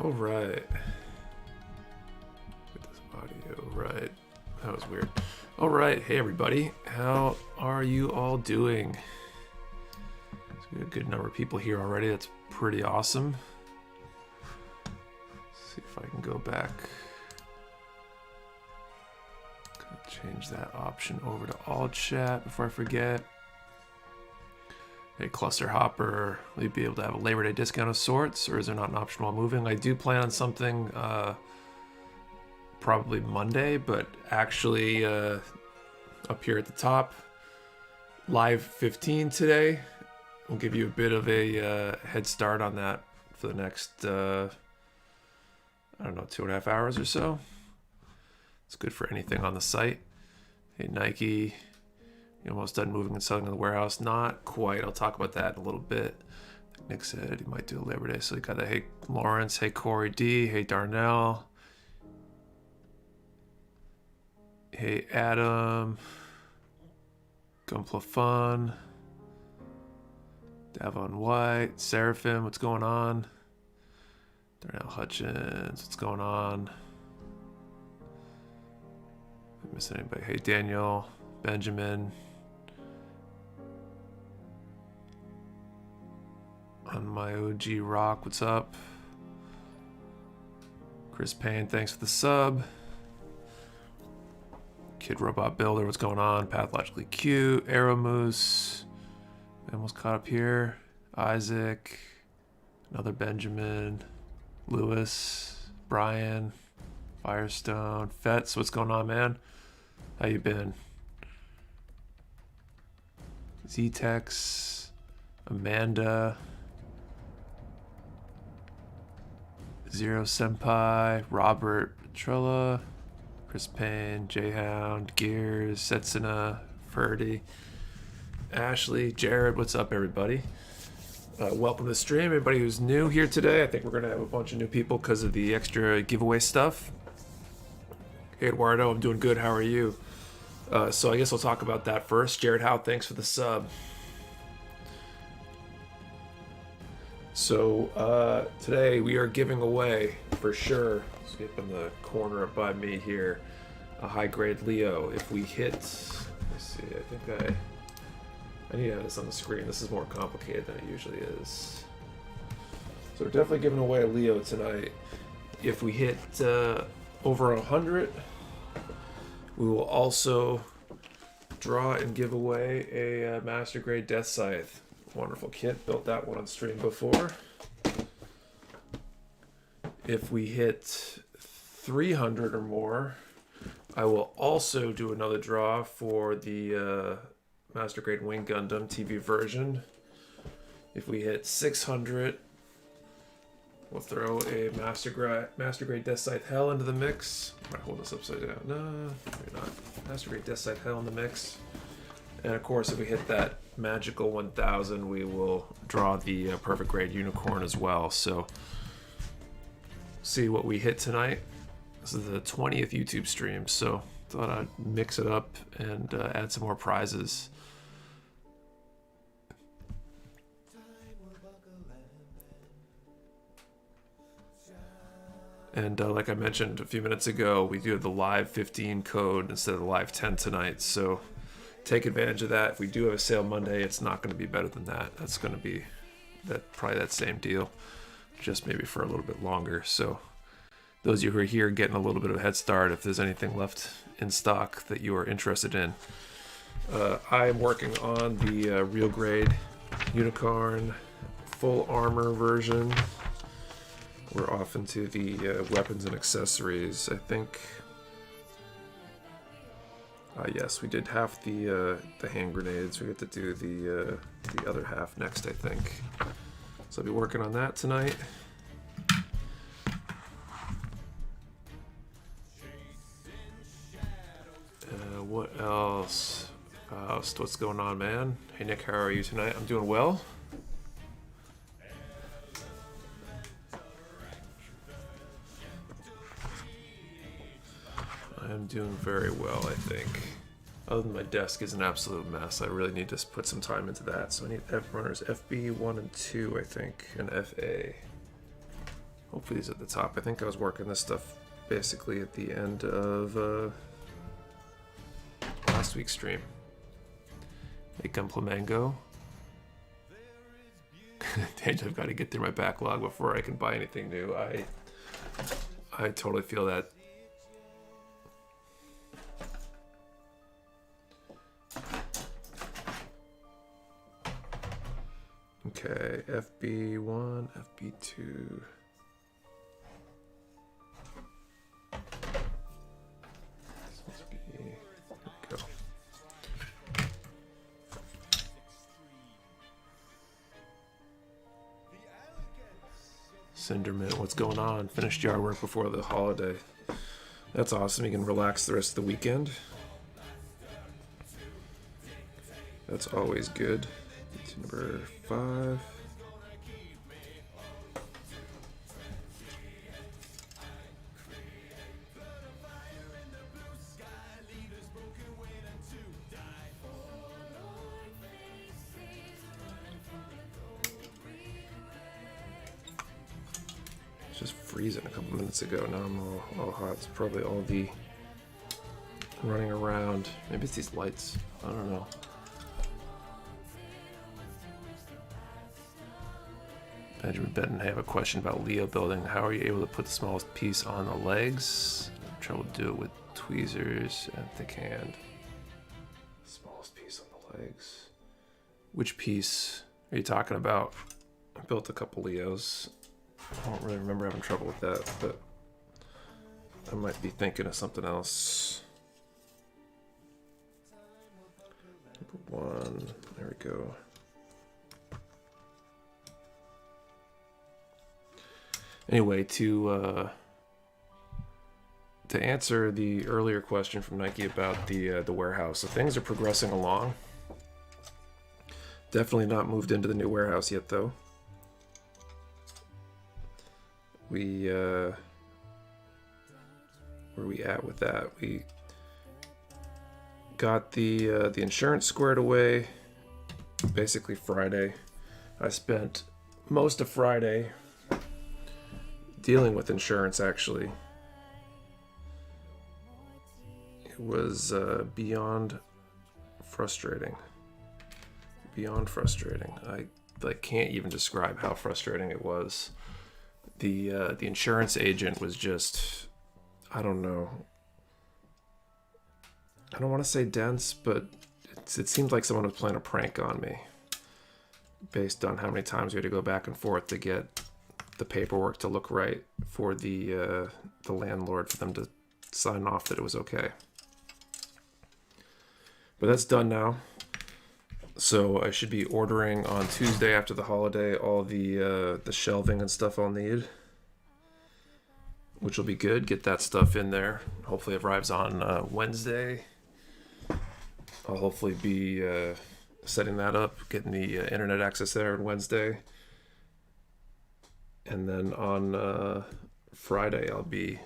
All right. Get this audio right. That was weird. All right. Hey, everybody. How are you all doing? So we have a good number of people here already. That's pretty awesome. Let's see if I can go back. Gonna change that option over to all chat before I forget. Hey, Cluster Hopper, will you be able to have a Labor Day discount of sorts, or is there not an option while moving? I do plan on something probably Monday, but actually up here at the top, live 15 today. We'll give you a bit of a head start on that for the next, I don't know, 2.5 hours or so. It's good for anything on the site. Hey, Nike. You almost done moving and selling in the warehouse? Not quite. I'll talk about that in a little bit. Nick said he might do a Labor Day, so he got that. Hey, Lawrence. Hey, Corey D. Hey, Darnell. Hey, Adam. Gunpla Fun. Davon White. Seraphim. What's going on? Darnell Hutchins. What's going on? Did I miss anybody? Hey, Daniel. Benjamin. On my OG Rock, what's up? Chris Payne, thanks for the sub. Kid Robot Builder, what's going on? Pathologically Cute, Arrow Moose. Almost caught up here. Isaac, another Benjamin, Lewis, Brian, Firestone, Fetz, what's going on, man? How you been? Z-Tex, Amanda, Zero Senpai, Robert Petrella, Chris Payne, Jayhound, Gears, Setsuna, Ferdy, Ashley, Jared, what's up, everybody? Welcome to the stream. Everybody who's new here today, I think we're going to have a bunch of new people because of the extra giveaway stuff. Hey, Eduardo, I'm doing good. How are you? So I guess I'll talk about that first. Jared Howe, thanks for the sub. So today we are giving away, for sure, skip in the corner by me here, a high-grade Leo. If we hit, let's see, I think I need to have this on the screen. This is more complicated than it usually is. So we're definitely giving away a Leo tonight. If we hit over 100, we will also draw and give away a Master Grade Deathscythe. Wonderful kit. Built that one on stream before. If we hit 300 or more, I will also do another draw for the Master Grade Wing Gundam TV version. If we hit 600, we'll throw a Master Grade Deathscythe Hell into the mix. I might hold this upside down. No, maybe not. Master Grade Deathscythe Hell in the mix. And of course, if we hit that magical 1000, we will draw the Perfect Grade Unicorn as well. So, see what we hit tonight. This is the 20th YouTube stream, so thought I'd mix it up and add some more prizes. And like I mentioned a few minutes ago, we do have the live 15 code instead of the live 10 tonight. So take advantage of that. If we do have a sale Monday, it's not going to be better than that. That's going to be probably that same deal, just maybe for a little bit longer. So those of you who are here getting a little bit of a head start, if there's anything left in stock that you are interested in. I am working on the real grade Unicorn full armor version. We're off into the weapons and accessories. I think, yes, we did half the hand grenades. We get to do the other half next, I think. So I'll be working on that tonight. What else? Faust, what's going on, man? Hey, Nick, how are you tonight? I'm doing well. I'm doing very well, I think. Other than my desk is an absolute mess. I really need to put some time into that. So I need F runners FB 1 and 2, I think, and FA. Hopefully these are at the top. I think I was working this stuff basically at the end of last week's stream. Hey, Gunpla Mango. I've got to get through my backlog before I can buy anything new. I totally feel that. Okay, FB1, FB2. There we go. Cindermint, what's going on? Finished yard work before the holiday. That's awesome. You can relax the rest of the weekend. That's always good. Number 5. It's just freezing a couple minutes ago. Now I'm all hot. It's probably all the running around. Maybe it's these lights. I don't know. Benjamin Benton, I have a question about Leo building. How are you able to put the smallest piece on the legs? I'm trouble to do it with tweezers and thick hand. Smallest piece on the legs. Which piece are you talking about? I built a couple Leos. I don't really remember having trouble with that, but I might be thinking of something else. Number 1. There we go. Anyway, to answer the earlier question from Nike about the warehouse, so things are progressing along. Definitely not moved into the new warehouse yet, though. We where are we at with that? We got the insurance squared away basically Friday. I spent most of Friday dealing with insurance, actually. It was beyond frustrating. Beyond frustrating. I can't even describe how frustrating it was. The insurance agent was just, I don't know. I don't want to say dense, but it seemed like someone was playing a prank on me based on how many times we had to go back and forth to get the paperwork to look right for the landlord, for them to sign off that it was okay. But that's done now. So I should be ordering on Tuesday after the holiday all the shelving and stuff I'll need, which will be good. Get that stuff in there. Hopefully it arrives on Wednesday. I'll hopefully be setting that up, getting the internet access there on Wednesday. And then on Friday, I'll be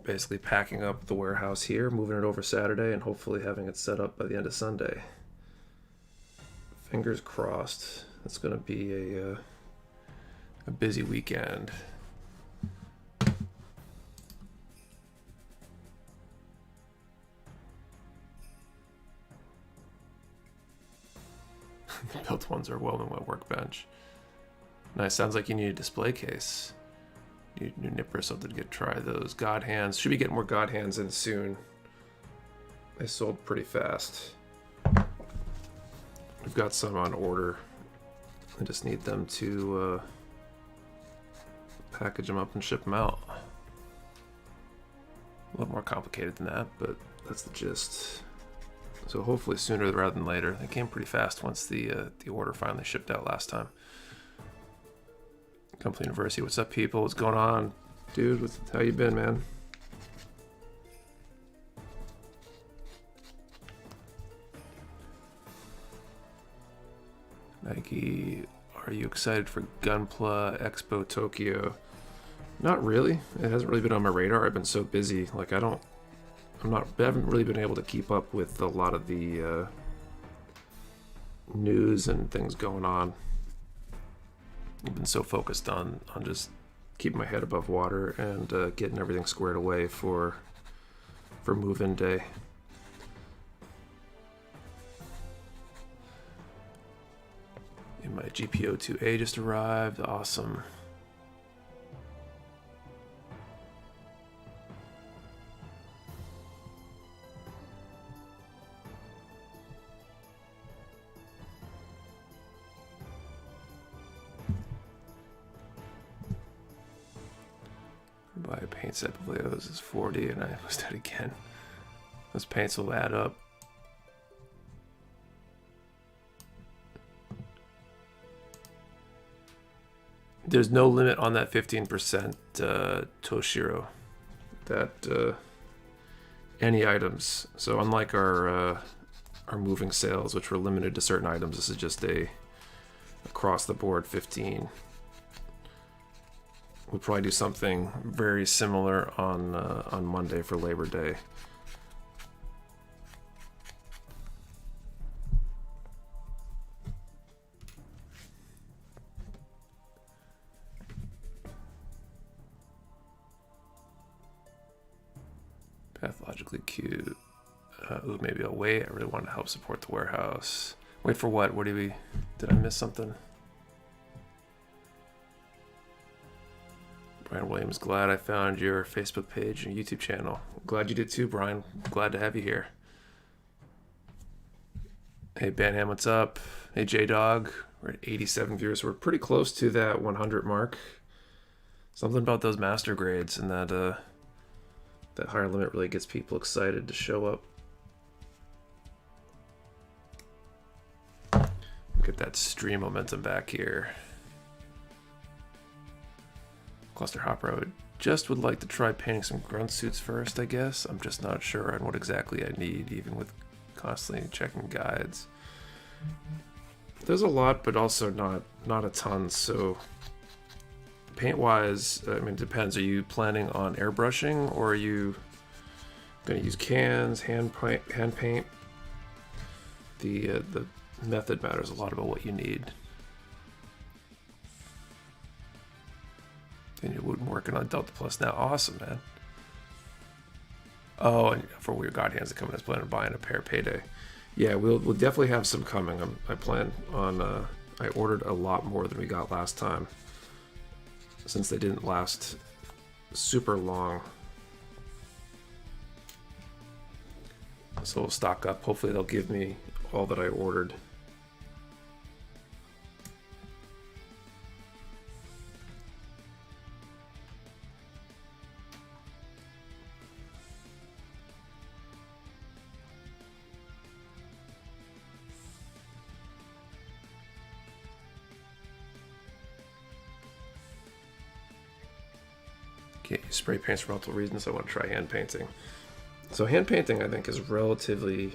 basically packing up the warehouse here, moving it over Saturday, and hopefully having it set up by the end of Sunday. Fingers crossed. It's going to be a busy weekend. The built ones are well in my workbench. Nice. Sounds like you need a display case. Need a new nipper or something to try those. God hands. Should be getting more God hands in soon. They sold pretty fast. We've got some on order. I just need them to package them up and ship them out. A little more complicated than that, but that's the gist. So hopefully sooner rather than later. They came pretty fast once the order finally shipped out last time. Gunpla University, what's up, people? What's going on, dude? How you been, man? Nike, are you excited for Gunpla Expo Tokyo? Not really. It hasn't really been on my radar. I've been so busy. Like I haven't really been able to keep up with a lot of the news and things going on. I've been so focused on just keeping my head above water and getting everything squared away for move-in day. And my GPO2A just arrived. Awesome. Buy a paint set of Leos is 40, and I was dead again. Those paints will add up. There's no limit on that 15% Toshiro. That any items. So unlike our moving sales, which were limited to certain items, this is just a across the board 15. We'll probably do something very similar on Monday for Labor Day. Pathologically cute. Ooh, maybe I'll wait. I really want to help support the warehouse. Wait for what? What do we? Did I miss something? Brian Williams, glad I found your Facebook page and YouTube channel. Glad you did too, Brian. Glad to have you here. Hey, Banham, what's up? Hey, J-Dog. We're at 87 viewers. We're pretty close to that 100 mark. Something about those master grades and that higher limit really gets people excited to show up. Get that stream momentum back here. Cluster Hopper, I would like to try painting some grunt suits first, I guess. I'm just not sure on what exactly I need, even with constantly checking guides. There's a lot, but also not a ton, so paint-wise, I mean, it depends. Are you planning on airbrushing, or are you going to use cans, hand paint? The method matters a lot about what you need. And you're working on Delta Plus now. Awesome, man. Oh, and for Weird God Hands to come in, I was planning on buying a pair payday. Yeah, we'll definitely have some coming. I plan on. I ordered a lot more than we got last time, since they didn't last super long. So we'll stock up. Hopefully they'll give me all that I ordered. Can't use spray paints for multiple reasons. I want to try hand painting. So hand painting, I think, is relatively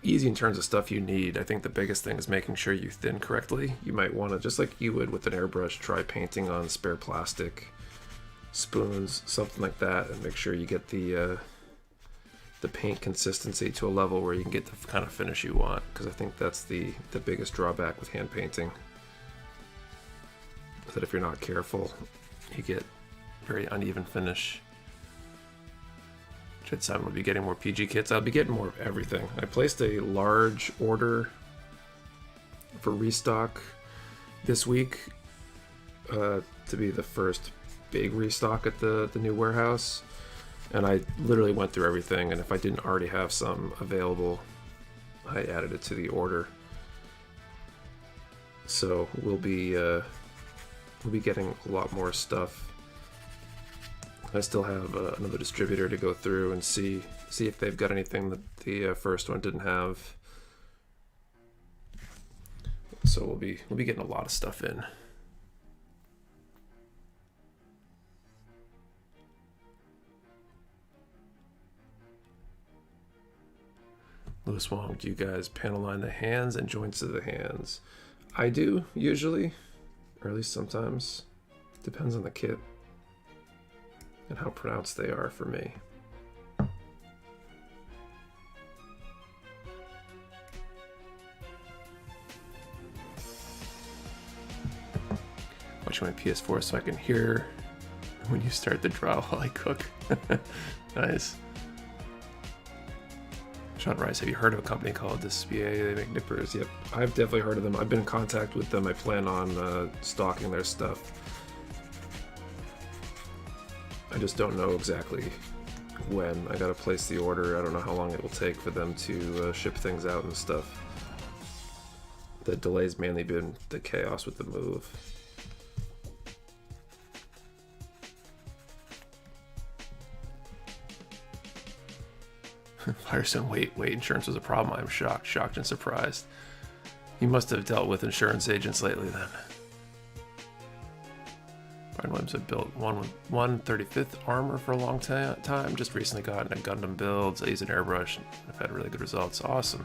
easy in terms of stuff you need. I think the biggest thing is making sure you thin correctly. You might want to, just like you would with an airbrush, try painting on spare plastic, spoons, something like that, and make sure you get the paint consistency to a level where you can get the kind of finish you want. Because I think that's the biggest drawback with hand painting. That if you're not careful, you get very uneven finish. Jed will be getting more PG kits. I'll be getting more of everything. I placed a large order for restock this week to be the first big restock at the new warehouse, and I literally went through everything, and if I didn't already have some available, I added it to the order. So we'll be getting a lot more stuff. I still have another distributor to go through and see if they've got anything that the first one didn't have. So we'll be getting a lot of stuff in. Lewis Wong, do you guys panel line the hands and joints of the hands? I do, usually. Or at least sometimes. Depends on the kit and how pronounced they are for me. watching my PS4 so I can hear when you start the draw while I cook. Nice. Sean Rice, have you heard of a company called Deathscythe? They make nippers. Yep, I've definitely heard of them. I've been in contact with them. I plan on stocking their stuff. I just don't know exactly when. I gotta place the order. I don't know how long it will take for them to ship things out and stuff. The delay's mainly been the chaos with the move. Firestone, wait, insurance was a problem. I'm shocked and surprised. You must have dealt with insurance agents lately then. Brian Williams had built 1/35th armor for a long time. Just recently got into Gundam builds. I use an airbrush and I've had really good results. Awesome.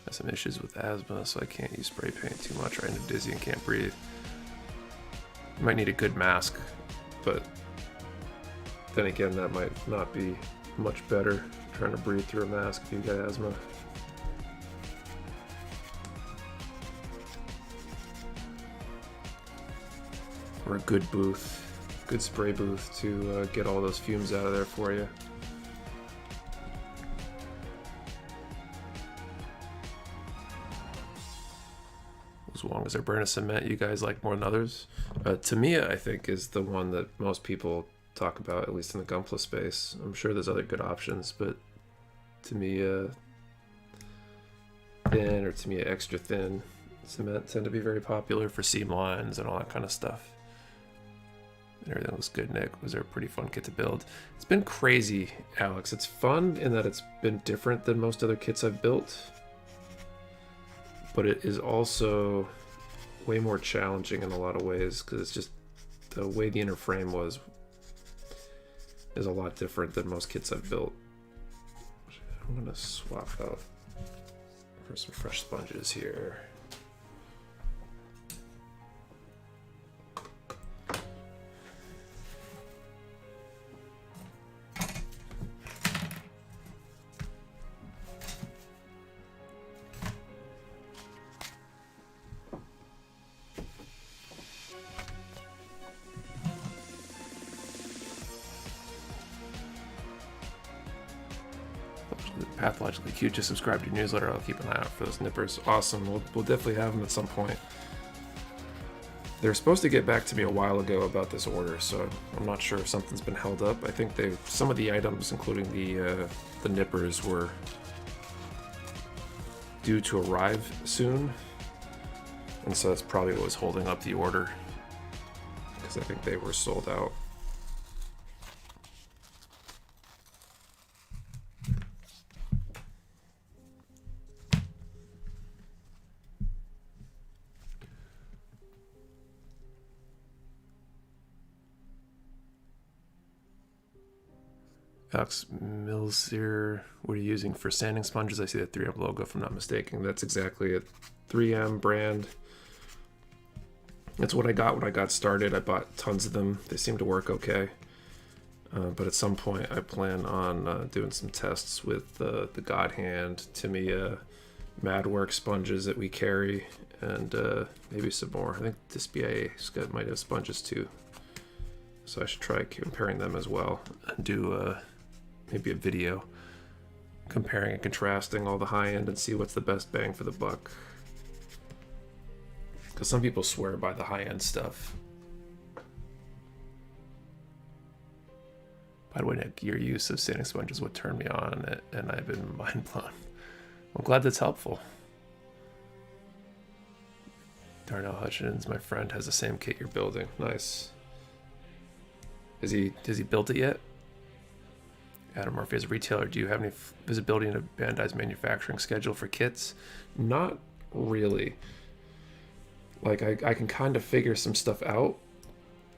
Got some issues with asthma, so I can't use spray paint too much. Right, I'm dizzy and can't breathe. You might need a good mask, but then again, that might not be much better trying to breathe through a mask if you got asthma. Or a good booth, good spray booth to get all those fumes out of there for you. As long as they're burning cement, you guys like more than others. Tamiya, I think, is the one that most people talk about, at least in the Gunpla space. I'm sure there's other good options, but Tamiya thin or Tamiya extra thin cement tend to be very popular for seam lines and all that kind of stuff. And everything looks good, Nick. Was there a pretty fun kit to build? It's been crazy, Alex. It's fun in that it's been different than most other kits I've built, but it is also way more challenging in a lot of ways because it's just the way the inner frame is a lot different than most kits I've built. I'm gonna swap out for some fresh sponges here. Pathologically cute. Just subscribe to your newsletter. I'll keep an eye out for those nippers. Awesome. We'll definitely have them at some point. They're supposed to get back to me a while ago about this order, so I'm not sure if something's been held up. I think some of the items, including the nippers, were due to arrive soon, and so that's probably what was holding up the order, because I think they were sold out. Alex Mills here. What are you using for sanding sponges? I see the 3M logo, if I'm not mistaken. That's exactly it. 3M brand. That's what I got when I got started. I bought tons of them. They seem to work okay. But at some point, I plan on doing some tests with the God Hand, Tamiya, Madwork sponges that we carry, and maybe some more. I think this BIA might have sponges too. So I should try comparing them as well and do maybe a video comparing and contrasting all the high end and see what's the best bang for the buck. Because some people swear by the high end stuff. By the way, Nick, your use of sanding sponge is what turned me on, and I've been mind blown. I'm glad that's helpful. Darnell Hutchins, my friend, has the same kit you're building. Nice. Has he built it yet? Adam Murphy, as a retailer, do you have any visibility into Bandai's manufacturing schedule for kits? Not really. Like, I can kind of figure some stuff out,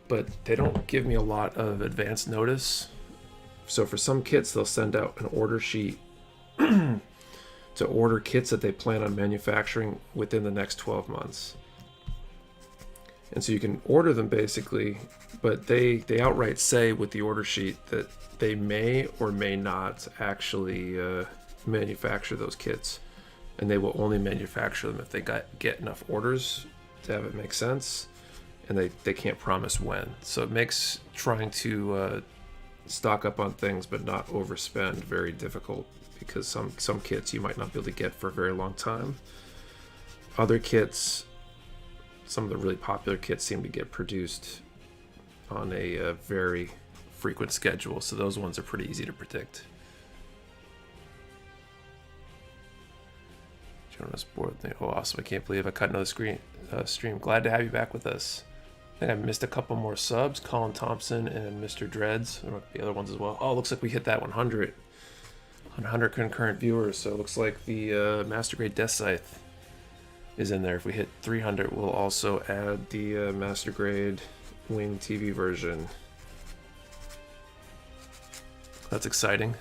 but they don't give me a lot of advance notice. So for some kits, they'll send out an order sheet to order kits that they plan on manufacturing within the next 12 months. And so you can order them basically, but they outright say with the order sheet that they may or may not actually manufacture those kits. and they will only manufacture them if they get enough orders to have it make sense, and they can't promise when. So it makes trying to stock up on things but not overspend very difficult, because some kits you might not be able to get for a very long time. Other kits, some of the really popular kits, seem to get produced on a very frequent schedule, so those ones are pretty easy to predict. Jonas board thing. Oh, awesome. I can't believe I cut another stream. Glad to have you back with us. I think I missed a couple more subs. Colin Thompson and Mr. Dreads. There might be other ones as well. Oh, looks like we hit that 100 concurrent viewers. So it looks like the Master Grade Deathscythe is in there. If we hit 300, we'll also add the Master Grade Wing TV version. That's exciting.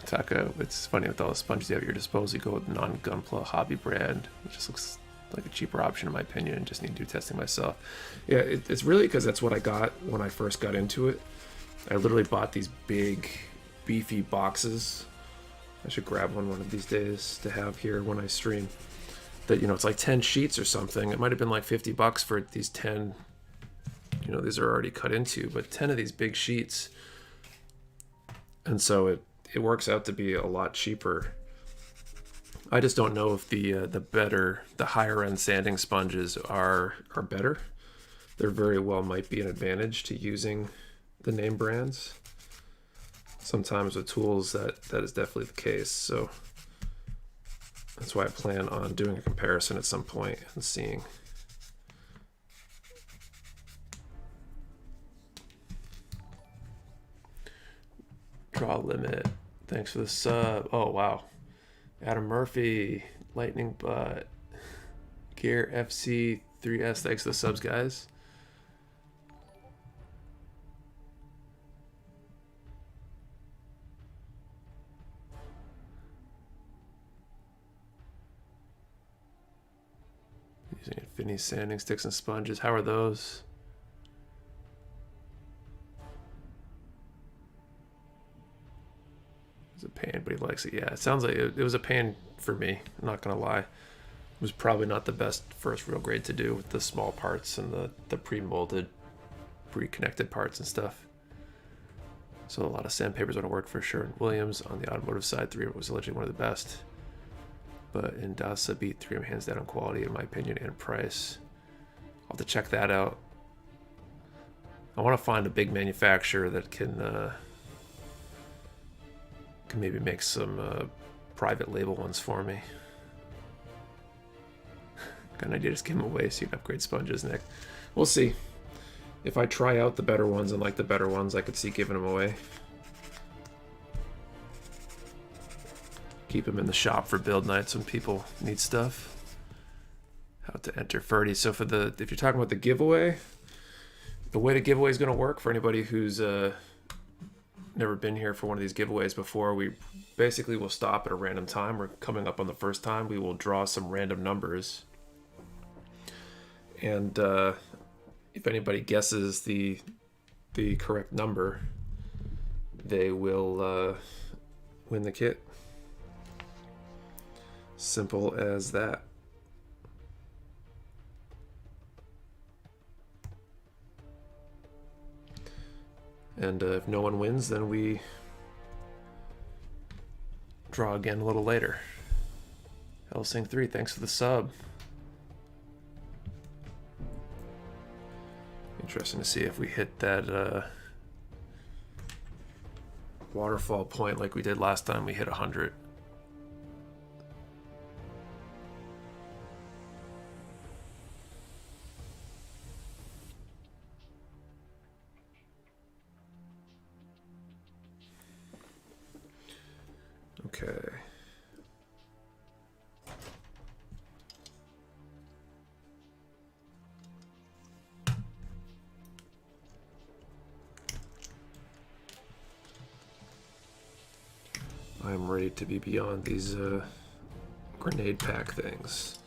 Taka, it's funny with all the sponges you have at your disposal, you go with non-Gunpla hobby brand. It just looks like a cheaper option in my opinion, and just need to do testing myself. Yeah, it's really because that's what I got when I first got into it. I literally bought these big, beefy boxes. I should grab one of these days to have here when I stream. That, you know, it's like 10 sheets or something. It might have been like $50 for these 10. You know, these are already cut into, but 10 of these big sheets. And so it works out to be a lot cheaper. I just don't know if the higher end sanding sponges are better. There very well might be an advantage to using the name brands. Sometimes with tools that is definitely the case. So that's why I plan on doing a comparison at some point and seeing. Draw limit. Thanks for the sub. Oh, wow. Adam Murphy, Lightning Butt, Gear FC3S. Thanks for the subs, guys. Using Infinity sanding sticks and sponges. How are those? It's a pain, but he likes it. Yeah, it sounds like it was a pain for me. I'm not gonna lie. It was probably not the best first real grade to do with the small parts and the pre-molded, pre-connected parts and stuff. So a lot of sandpapers would have worked for sure. Williams on the automotive side, 3M was allegedly one of the best. But in DASA beat 3M hands down on quality, in my opinion, and price. I'll have to check that out. I want to find a big manufacturer that can maybe make some private label ones for me. Got an idea, just give them away so you can upgrade sponges, Nick. We'll see. If I try out the better ones and like the better ones, I could see giving them away. Keep them in the shop for build nights when people need stuff. How to enter Ferdy. So for if you're talking about the giveaway, the way the giveaway is going to work for anybody who's never been here for one of these giveaways before, we basically will stop at a random time. We're coming up on the first time. We will draw some random numbers, and if anybody guesses the correct number, they will win the kit. Simple as that. And if no one wins, then we draw again a little later. Helsing3, thanks for the sub. Interesting to see if we hit that waterfall point like we did last time. We hit 100. Okay. I'm ready to be beyond these grenade pack things.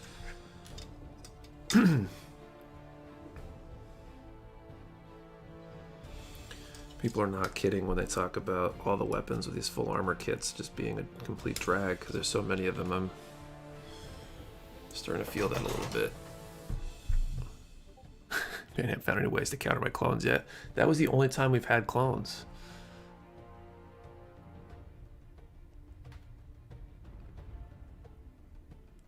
People are not kidding when they talk about all the weapons with these full armor kits just being a complete drag, because there's so many of them. I'm starting to feel that a little bit. I haven't found any ways to counter my clones yet. That was the only time we've had clones.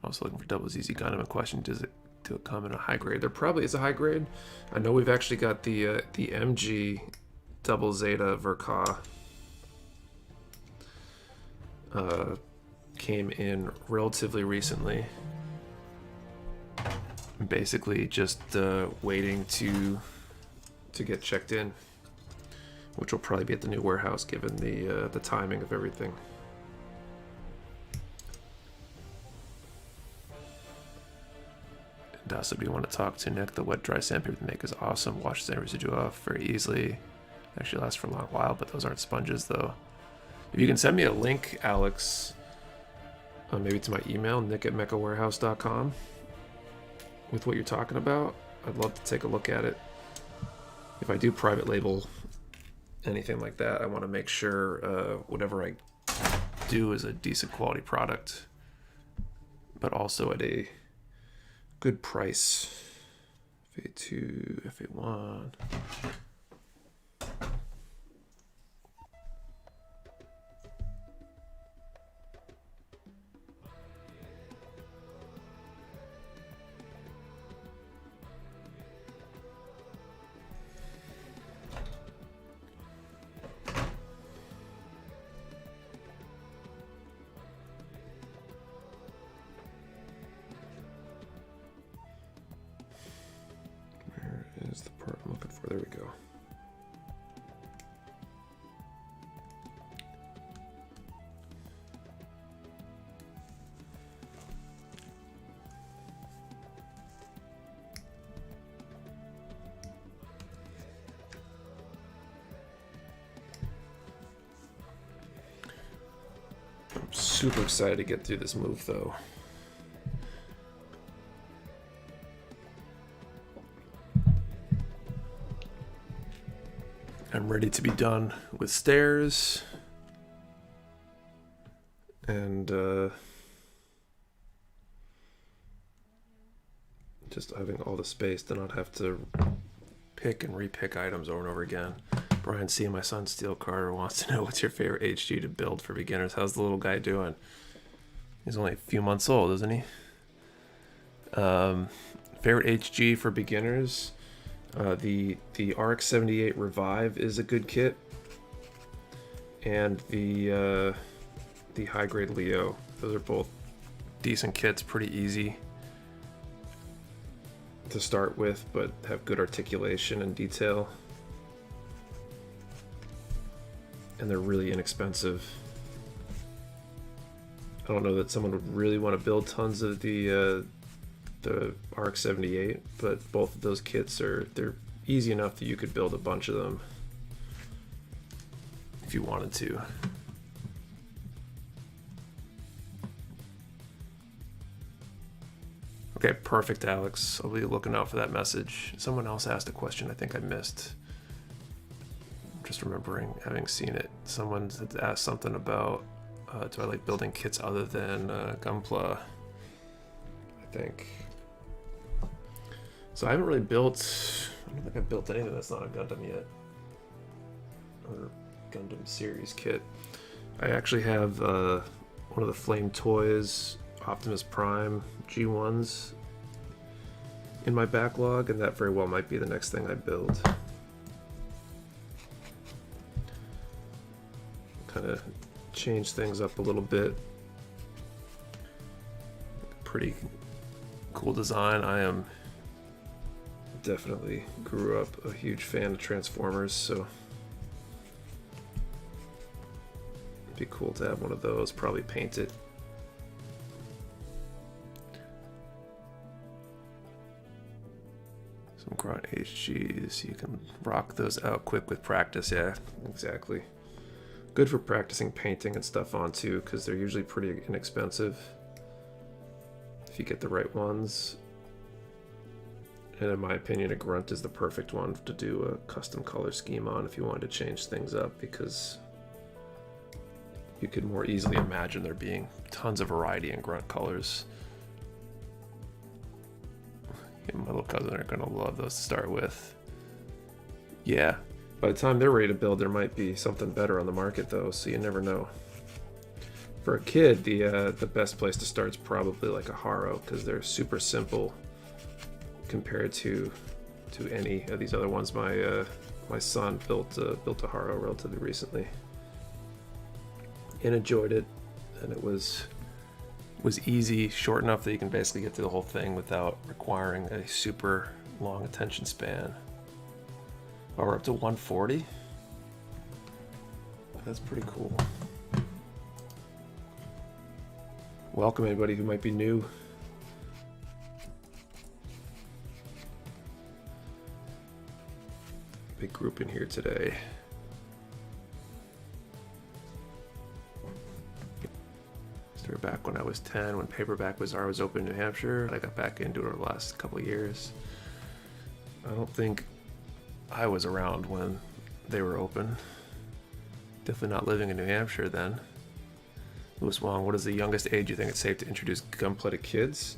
I was looking for Double ZZ Gundam. A question: do it come in a high grade? There probably is a high grade. I know we've actually got the MG Double Zeta Verka. Came in relatively recently. Basically just waiting to get checked in, which will probably be at the new warehouse given the timing of everything. Dasa, you want to talk to Nick? The wet dry sandpaper they make is awesome. Washes any residue off very easily. Actually lasts for a long while, but those aren't sponges though. If you can send me a link, Alex, maybe to my email, nick@mechawarehouse.com, with what you're talking about, I'd love to take a look at it. If I do private label anything like that, I want to make sure whatever I do is a decent quality product, but also at a good price. FA2, FA1. Is the part I'm looking for. There we go. I'm super excited to get through this move though. I'm ready to be done with stairs and just having all the space to not have to pick and repick items over and over again. Brian C., my son Steel Carter, wants to know what's your favorite HG to build for beginners. How's the little guy doing? He's only a few months old, isn't he? Favorite HG for beginners? The RX-78 Revive is a good kit, and the high grade Leo. Those are both decent kits, pretty easy to start with, but have good articulation and detail, and they're really inexpensive. I don't know that someone would really want to build tons of the RX-78, but both of those kits they're easy enough that you could build a bunch of them if you wanted to. Okay, perfect, Alex. I'll be looking out for that message. Someone else asked a question I think I missed. I'm just remembering having seen it. Someone had asked something about do I like building kits other than Gunpla, I think. So I haven't really built, I don't think I've built anything that's not a Gundam yet. Or Gundam series kit. I actually have one of the Flame Toys Optimus Prime G1s in my backlog, and that very well might be the next thing I build. Kind of change things up a little bit. Pretty cool design. I am definitely grew up a huge fan of Transformers, so it'd be cool to have one of those, probably paint it. Some Grunt HGs, you can rock those out quick with practice. Yeah, exactly. Good for practicing painting and stuff on too, because they're usually pretty inexpensive if you get the right ones. And in my opinion, a grunt is the perfect one to do a custom color scheme on if you wanted to change things up, because you could more easily imagine there being tons of variety in grunt colors. My little cousin are gonna love those to start with. Yeah, by the time they're ready to build, there might be something better on the market though, so you never know. For a kid, the best place to start is probably like a Haro, because they're super simple compared to any of these other ones. My son built a Haro relatively recently and enjoyed it, and it was easy, short enough that you can basically get through the whole thing without requiring a super long attention span. Oh, we're up to 140. That's pretty cool. Welcome anybody who might be new. Big group in here today. Started back when I was 10, when Paperback Bazaar was open in New Hampshire. I got back into it over the last couple of years. I don't think I was around when they were open. Definitely not living in New Hampshire then. Louis Wong, what is the youngest age you think it's safe to introduce Gunpla to kids?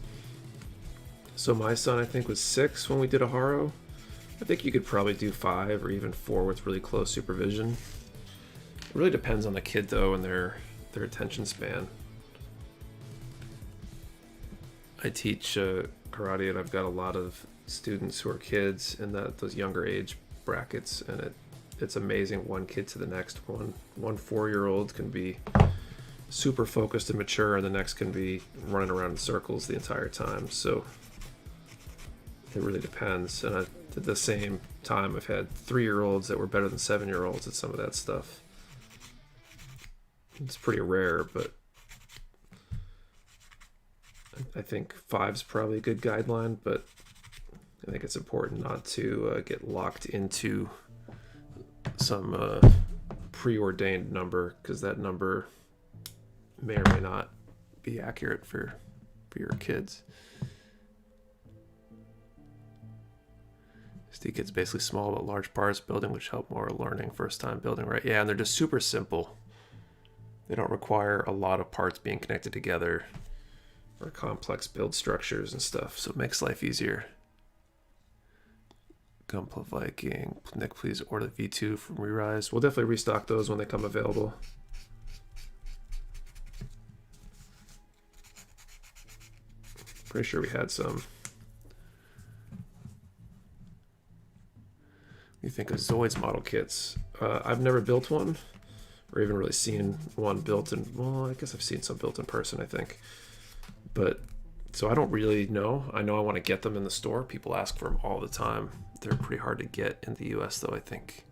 So my son, I think, was 6 when we did a Haro. I think you could probably do 5 or even 4 with really close supervision. It really depends on the kid though and their attention span. I teach karate, and I've got a lot of students who are kids in those younger age brackets, and it's amazing, one kid to the next. One 4-year-old can be super focused and mature, and the next can be running around in circles the entire time. So it really depends. And at the same time, I've had 3-year-olds that were better than 7-year-olds at some of that stuff. It's pretty rare, but I think 5's probably a good guideline, but I think it's important not to get locked into some preordained number, because that number may or may not be accurate for your kids. SD Kit's basically small but large parts building, which help more learning, first time building, right? Yeah, and they're just super simple. They don't require a lot of parts being connected together or complex build structures and stuff, so it makes life easier. Gunpla Viking, Nick, please order the V2 from Rerise. We'll definitely restock those when they come available. Pretty sure we had some. What do you think of Zoid's model kits? I've never built one, or even really seen one built in, well, I guess I've seen some built in person, I think. But, so I don't really know. I know I want to get them in the store. People ask for them all the time. They're pretty hard to get in the US though, I think.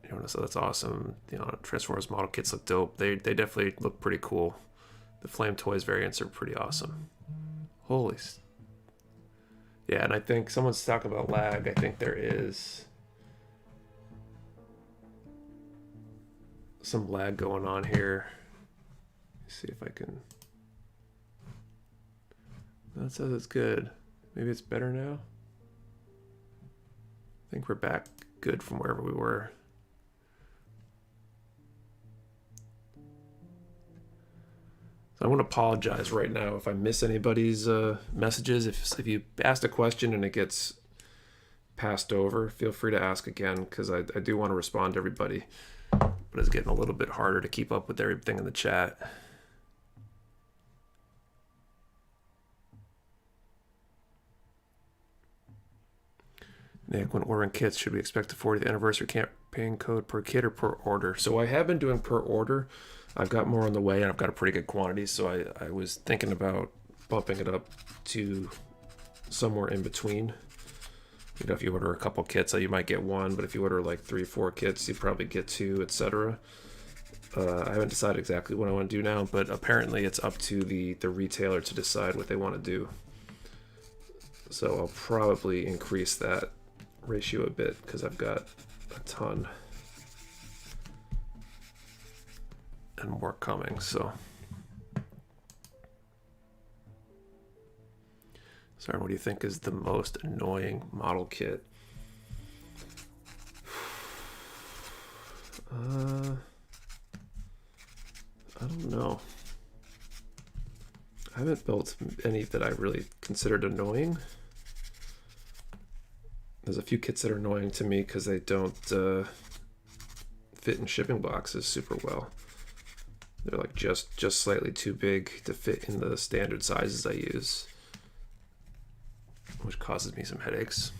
You know, so that's awesome. You know, Transformers model kits look dope. They definitely look pretty cool. The Flame Toys variants are pretty awesome. Holy. Yeah, and I think someone's talking about lag. I think there is some lag going on here. Let's see if I can. That says it's good. Maybe it's better now. I think we're back good from wherever we were. So I'm going to apologize right now if I miss anybody's messages. If you asked a question and it gets passed over, feel free to ask again, because I do want to respond to everybody. But it's getting a little bit harder to keep up with everything in the chat. Nick, when ordering kits, should we expect the 40th anniversary campaign code per kit or per order? So I have been doing per order. I've got more on the way, and I've got a pretty good quantity, so I was thinking about bumping it up to somewhere in between. You know, if you order a couple kits, you might get one, but if you order like 3-4 kits, you probably get 2, etc. I haven't decided exactly what I want to do now, but apparently it's up to the retailer to decide what they want to do. So I'll probably increase that ratio a bit, because I've got a ton and more coming. So Sorry, what do you think is the most annoying model kit? I don't know. I haven't built any that I really considered annoying. There's a few kits that are annoying to me because they don't fit in shipping boxes super well. They're like just slightly too big to fit in the standard sizes I use, which causes me some headaches.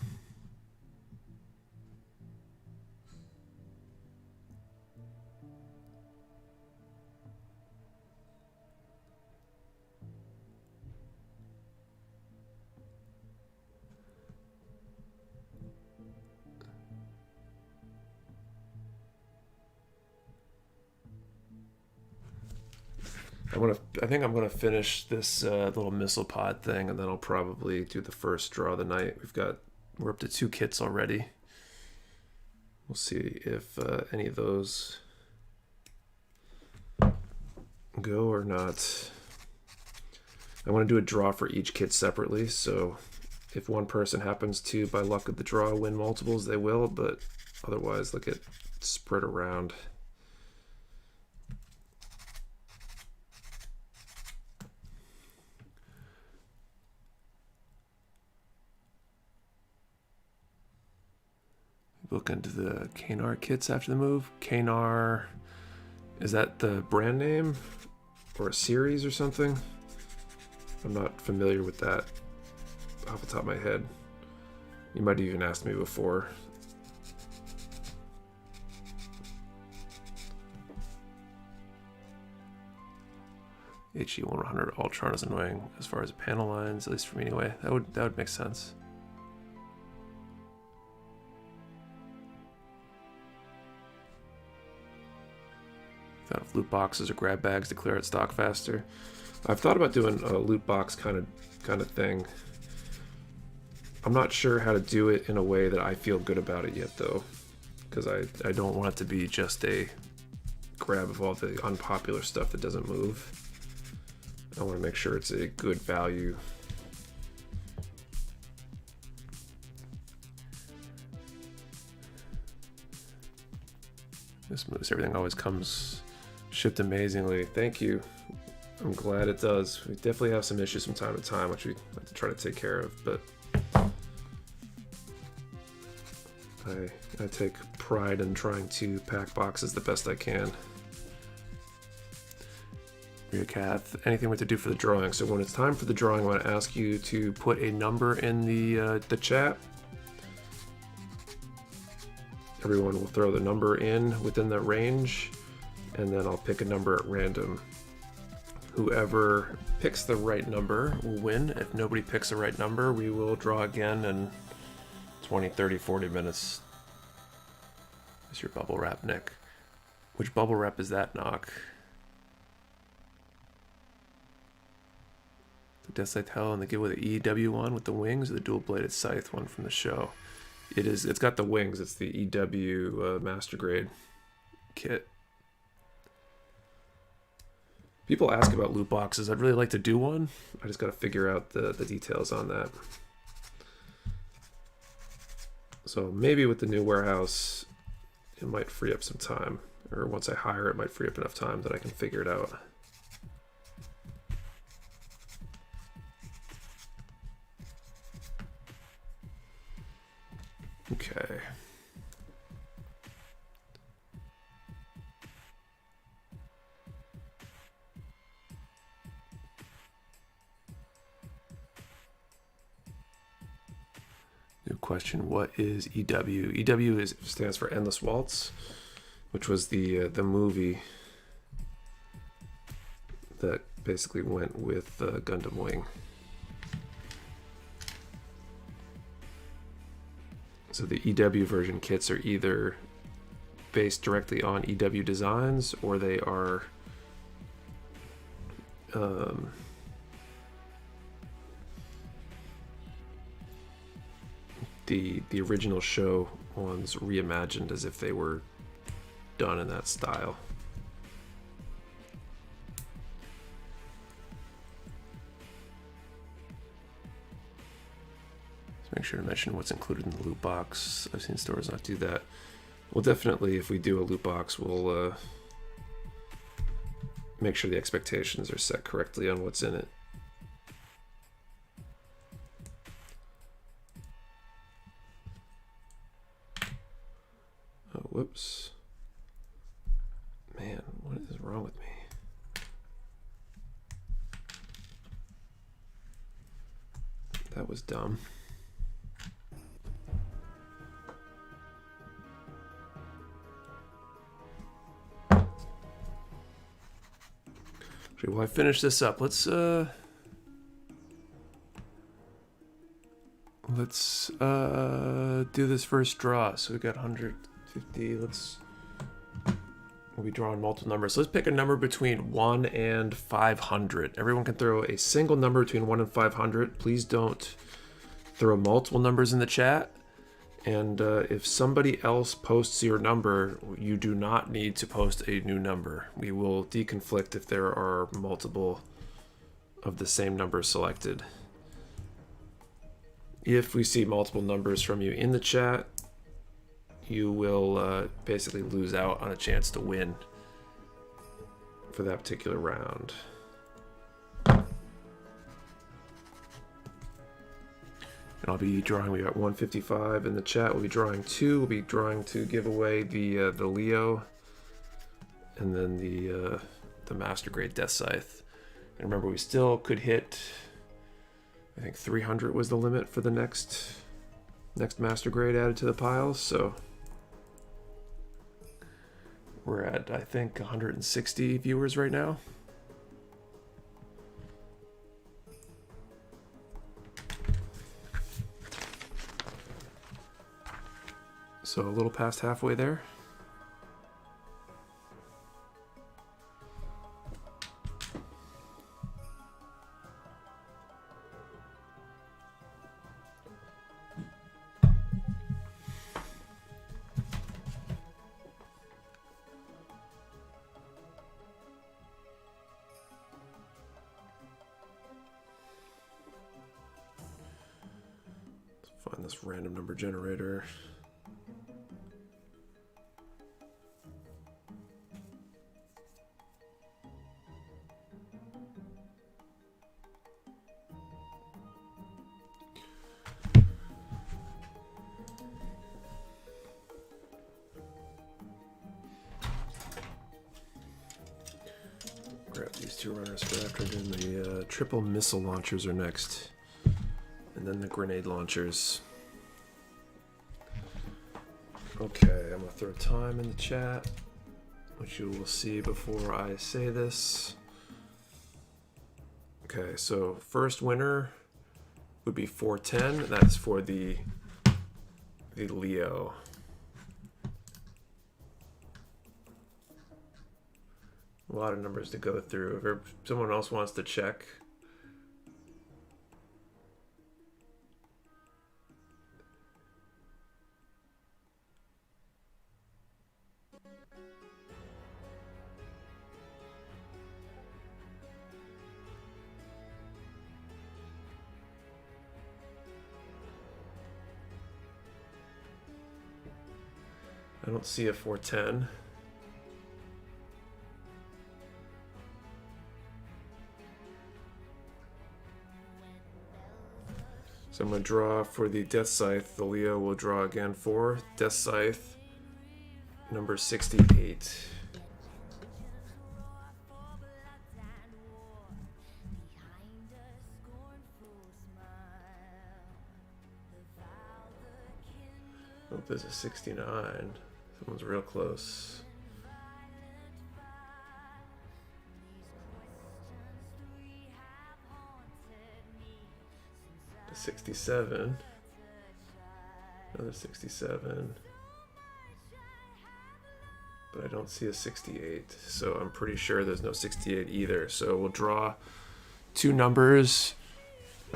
I think I'm gonna finish this little missile pod thing, and then I'll probably do the first draw of the night. We're up to 2 kits already. We'll see if any of those go or not. I want to do a draw for each kit separately, so if one person happens to, by luck of the draw, win multiples, they will, but otherwise they'll get spread around. Look into the Kanar kits after the move. Kanar, is that the brand name or a series or something? I'm not familiar with that off the top of my head. You might have even asked me before. HE100 Ultron is annoying as far as panel lines, at least for me anyway. That would make sense. Thought of loot boxes or grab bags to clear out stock faster. I've thought about doing a loot box kind of thing. I'm not sure how to do it in a way that I feel good about it yet, though, because I don't want it to be just a grab of all the unpopular stuff that doesn't move. I want to make sure it's a good value. This moves, everything always comes shipped amazingly. Thank you. I'm glad it does. We definitely have some issues from time to time, which we have to try to take care of, but I take pride in trying to pack boxes the best I can. Kath, anything we have to do for the drawing? So when it's time for the drawing, I want to ask you to put a number in the chat. Everyone will throw the number in within the range, and then I'll pick a number at random. Whoever picks the right number will win. If nobody picks the right number, we will draw again in 20, 30, 40 minutes. It's your bubble wrap, Nick. Which bubble wrap is that, Knock? The Deathscythe Hell and the give with the EW one with the wings, or the dual-bladed scythe one from the show? It's got the wings. It's the EW Master Grade kit. People ask about loot boxes. I'd really like to do one. I just got to figure out the details on that. So maybe with the new warehouse, it might free up some time. Or once I hire, it might free up enough time that I can figure it out. Okay. New question, what is EW? EW stands for Endless Waltz, which was the movie that basically went with Gundam Wing. So the EW version kits are either based directly on EW designs, or they are the original show ones reimagined as if they were done in that style. Make sure to mention what's included in the loot box. I've seen stores not do that. We'll definitely, if we do a loot box, we'll make sure the expectations are set correctly on what's in it. Oh, whoops. Man, what is wrong with me? That was dumb. Okay, while I finish this up, let's do this first draw. So we got 150. We'll be drawing multiple numbers. So let's pick a number between 1 and 500. Everyone can throw a single number between 1 and 500. Please don't throw multiple numbers in the chat. And if somebody else posts your number, you do not need to post a new number. We will deconflict if there are multiple of the same number selected. If we see multiple numbers from you in the chat, you will basically lose out on a chance to win for that particular round. And I'll be drawing, we got 155 in the chat. We'll be drawing 2. We'll be drawing to give away the Leo and then the Master Grade Deathscythe. And remember, we still could hit, I think 300 was the limit for the next Master Grade added to the piles. So we're at, I think, 160 viewers right now. So a little past halfway there. Let's find this random number generator. Grab these two runners for after, then the triple missile launchers are next. And then the grenade launchers. Okay, I'm gonna throw time in the chat, which you will see before I say this. Okay, so first winner would be 410. That's for the Leo. A lot of numbers to go through. If someone else wants to check. I don't see a 410. So I'm going to draw for the Deathscythe. The Leo will draw again for Deathscythe number 68. Oh, there's a 69. Someone's real close. The 67. Another 67. But I don't see a 68. So I'm pretty sure there's no 68 either. So we'll draw two numbers.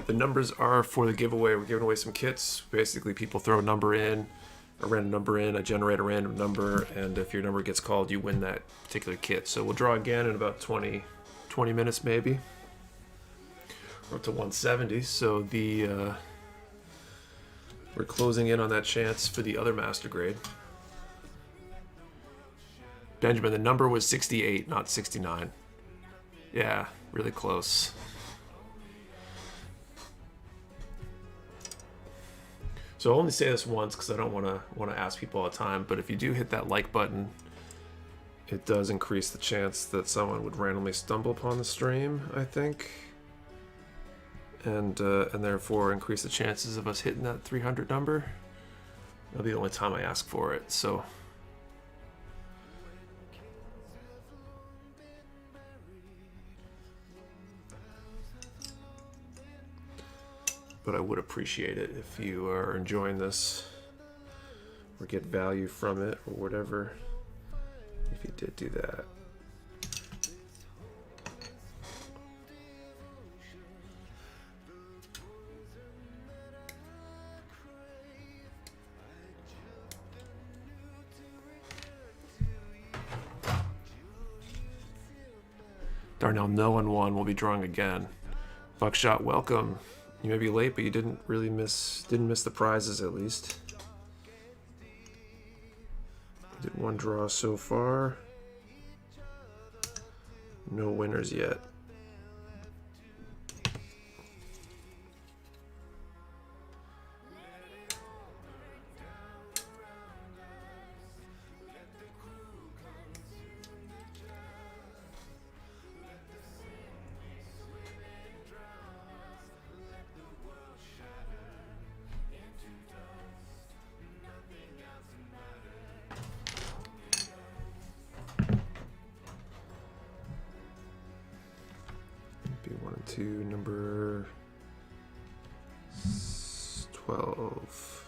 The numbers are for the giveaway. We're giving away some kits. Basically, people throw a number in, a random number in, I generate a random number, and if your number gets called, you win that particular kit. So we'll draw again in about 20 minutes maybe. We're up to 170, so the We're closing in on that chance for the other master grade. Benjamin, the number was 68, not 69. Yeah, really close. So I'll only say this once because I don't want to ask people all the time, but if you do hit that like button, it does increase the chance that someone would randomly stumble upon the stream, I think. And therefore increase the chances of us hitting that 300 number. That'll be the only time I ask for it, so... But I would appreciate it if you are enjoying this or get value from it or whatever, if you did do that. Darnell, no one won. We'll be drawing again. Buckshot, welcome. You may be late, but you didn't miss the prizes at least. Did one draw so far. No winners yet. Number 12.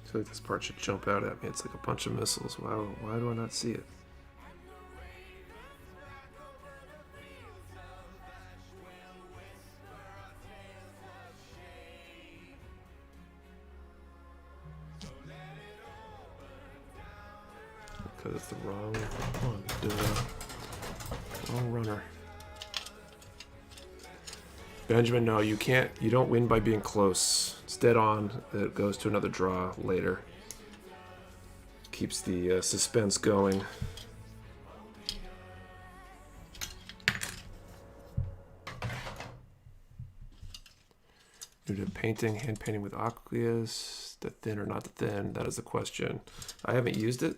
I feel like this part should jump out at me. It's like a bunch of missiles. Why do I not see it? Because it's the wrong one. Wrong runner. Benjamin, no, you can't. You don't win by being close. It's dead on. It goes to another draw later. Keeps the suspense going. Due to painting, hand painting with aqueous, the thin or not the thin, that is the question. I haven't used it.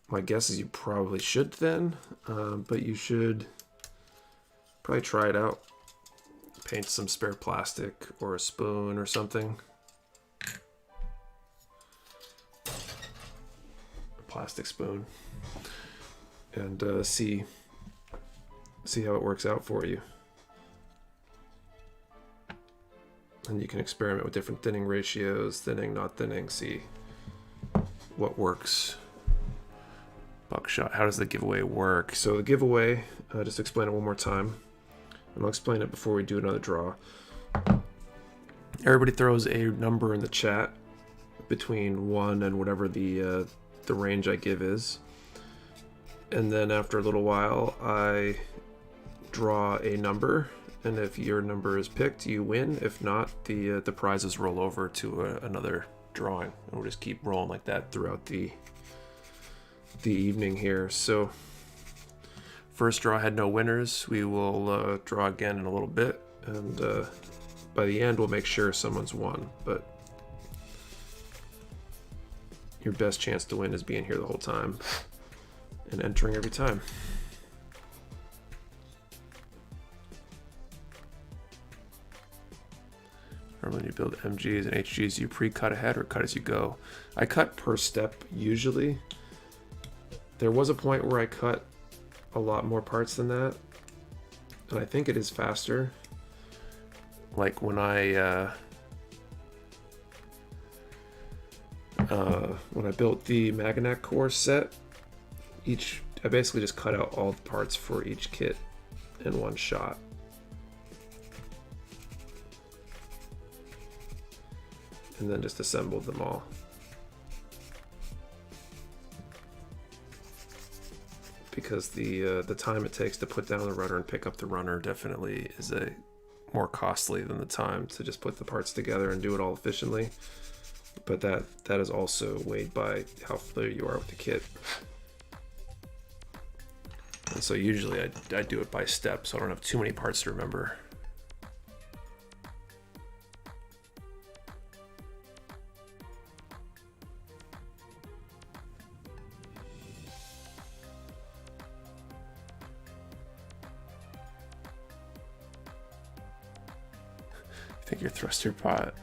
My guess is you probably should thin, but you should probably try it out. Paint some spare plastic or a spoon or something. A plastic spoon. And see how it works out for you. And you can experiment with different thinning ratios, thinning, not thinning, see what works. Buckshot, how does the giveaway work? So the giveaway, just to explain it one more time, and I'll explain it before we do another draw. Everybody throws a number in the chat between 1 and whatever the range I give is. And then after a little while, I draw a number, and if your number is picked, you win. If not, the prizes roll over to another drawing. And we'll just keep rolling like that throughout the evening here. So first draw had no winners. We will draw again in a little bit, and by the end we'll make sure someone's won, but your best chance to win is being here the whole time and entering every time. When you build MGs and HGs, you pre-cut ahead or cut as you go? I cut per step usually. There was a point where I cut a lot more parts than that, and I think it is faster. Like when I built the Maganac core set, I basically just cut out all the parts for each kit in one shot. And then just assembled them all. because the time it takes to put down the runner and pick up the runner definitely is more costly than the time to just put the parts together and do it all efficiently. But that is also weighed by how familiar you are with the kit. And so usually I do it by step, so I don't have too many parts to remember. I think your thruster pot.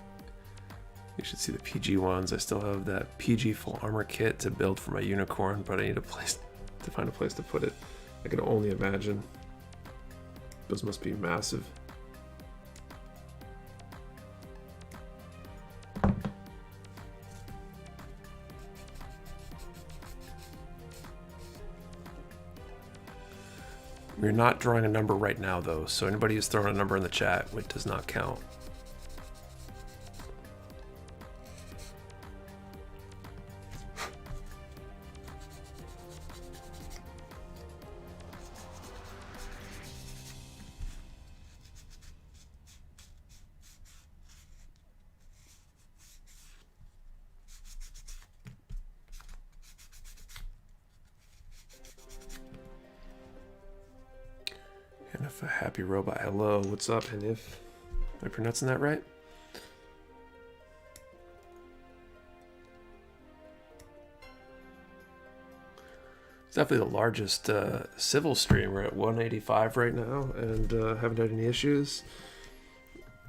You should see the PG ones. I still have that PG full armor kit to build for my unicorn, but I need a place to find a place to put it. I can only imagine. Those must be massive. We're not drawing a number right now though, so anybody who's throwing a number in the chat, it does not count. And if a happy robot, hello, what's up? And if am I pronouncing that right? It's definitely the largest civil stream. We're at 185 right now, and haven't had any issues.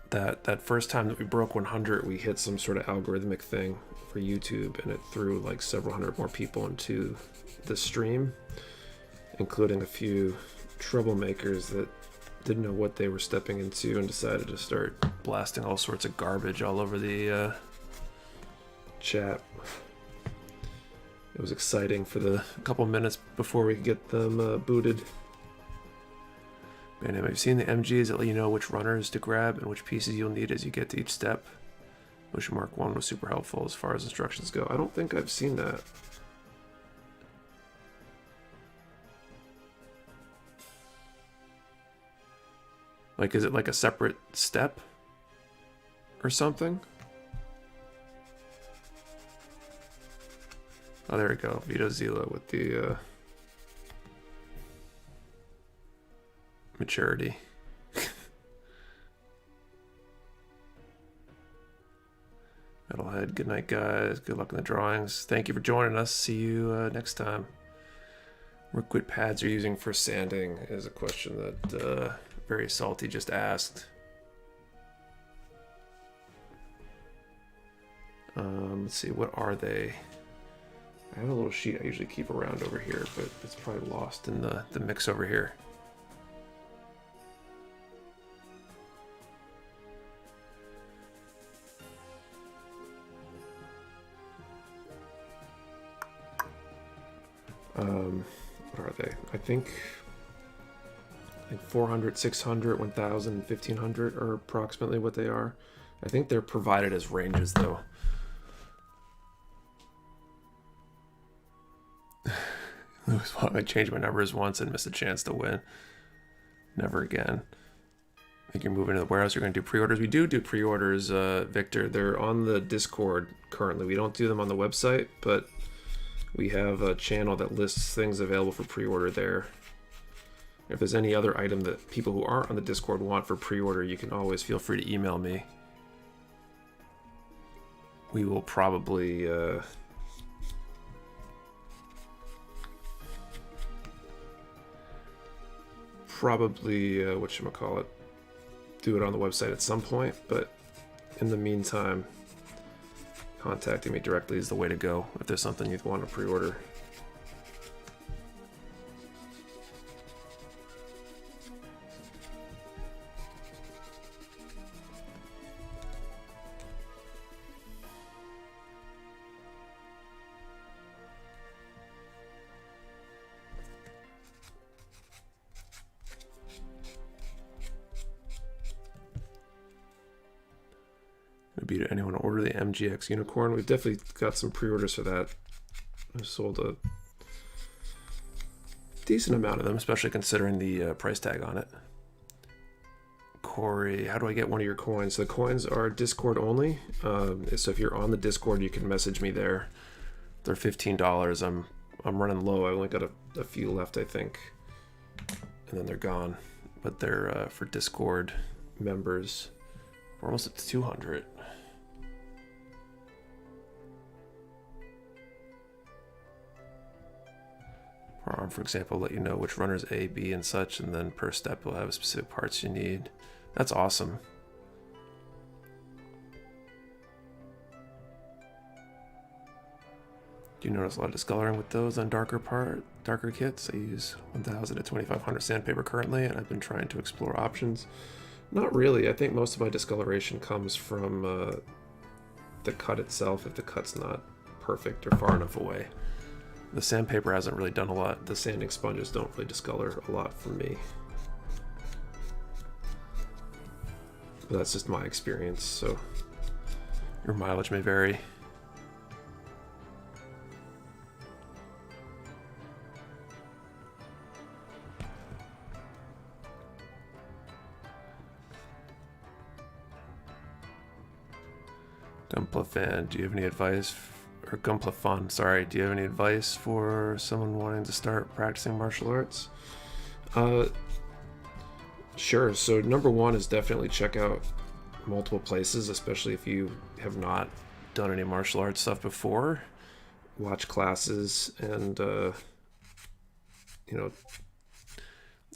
That first time that we broke 100, we hit some sort of algorithmic thing for YouTube, and it threw like several hundred more people into the stream, including a few troublemakers that didn't know what they were stepping into and decided to start blasting all sorts of garbage all over the chat. It was exciting for the couple minutes before we could get them booted. Man, have you seen the MGs that let you know which runners to grab and which pieces you'll need as you get to each step? Motion Mark 1 was super helpful as far as instructions go. I don't think I've seen that. Like, is it like a separate step or something? Oh, there we go. Vito Zila with the maturity. Metalhead, good night, guys. Good luck in the drawings. Thank you for joining us. See you next time. What quit pads are you using for sanding is a question that Very Salty just asked. Let's see, what are they? I have a little sheet I usually keep around over here, but it's probably lost in the mix over here. What are they? I think 400, 600, 1000, 1500 are approximately what they are. I think they're provided as ranges though. I changed my numbers once and missed a chance to win. Never again. I think you're moving to the warehouse. You're going to do pre-orders. We do pre-orders, Victor. They're on the Discord currently. We don't do them on the website, but we have a channel that lists things available for pre-order there. If there's any other item that people who aren't on the Discord want for pre-order, you can always feel free to email me. We will probably whatchamacallit, do it on the website at some point, but in the meantime, contacting me directly is the way to go if there's something you'd want to pre-order. Did anyone order the MGX Unicorn? We've definitely got some pre-orders for that. I sold a decent amount of them, especially considering the price tag on it. Corey, how do I get one of your coins? So the coins are Discord only. So if you're on the Discord, you can message me there. They're $15. I'm running low. I only got a few left, I think, and then they're gone. But they're for Discord members. We're almost at 200. For example, let you know which runners A, B, and such, and then per step you'll have specific parts you need. That's awesome. Do you notice a lot of discoloring with those on darker kits? I use 1000 to 2500 sandpaper currently, and I've been trying to explore options. Not really. I think most of my discoloration comes from the cut itself, if the cut's not perfect or far enough away. The sandpaper hasn't really done a lot. The sanding sponges don't really discolor a lot for me. But that's just my experience, so your mileage may vary. Gunpla fan, do you have any advice? Or Gunpla fun, sorry. Do you have any advice for someone wanting to start practicing martial arts? Sure. So number one is definitely check out multiple places, especially if you have not done any martial arts stuff before. Watch classes and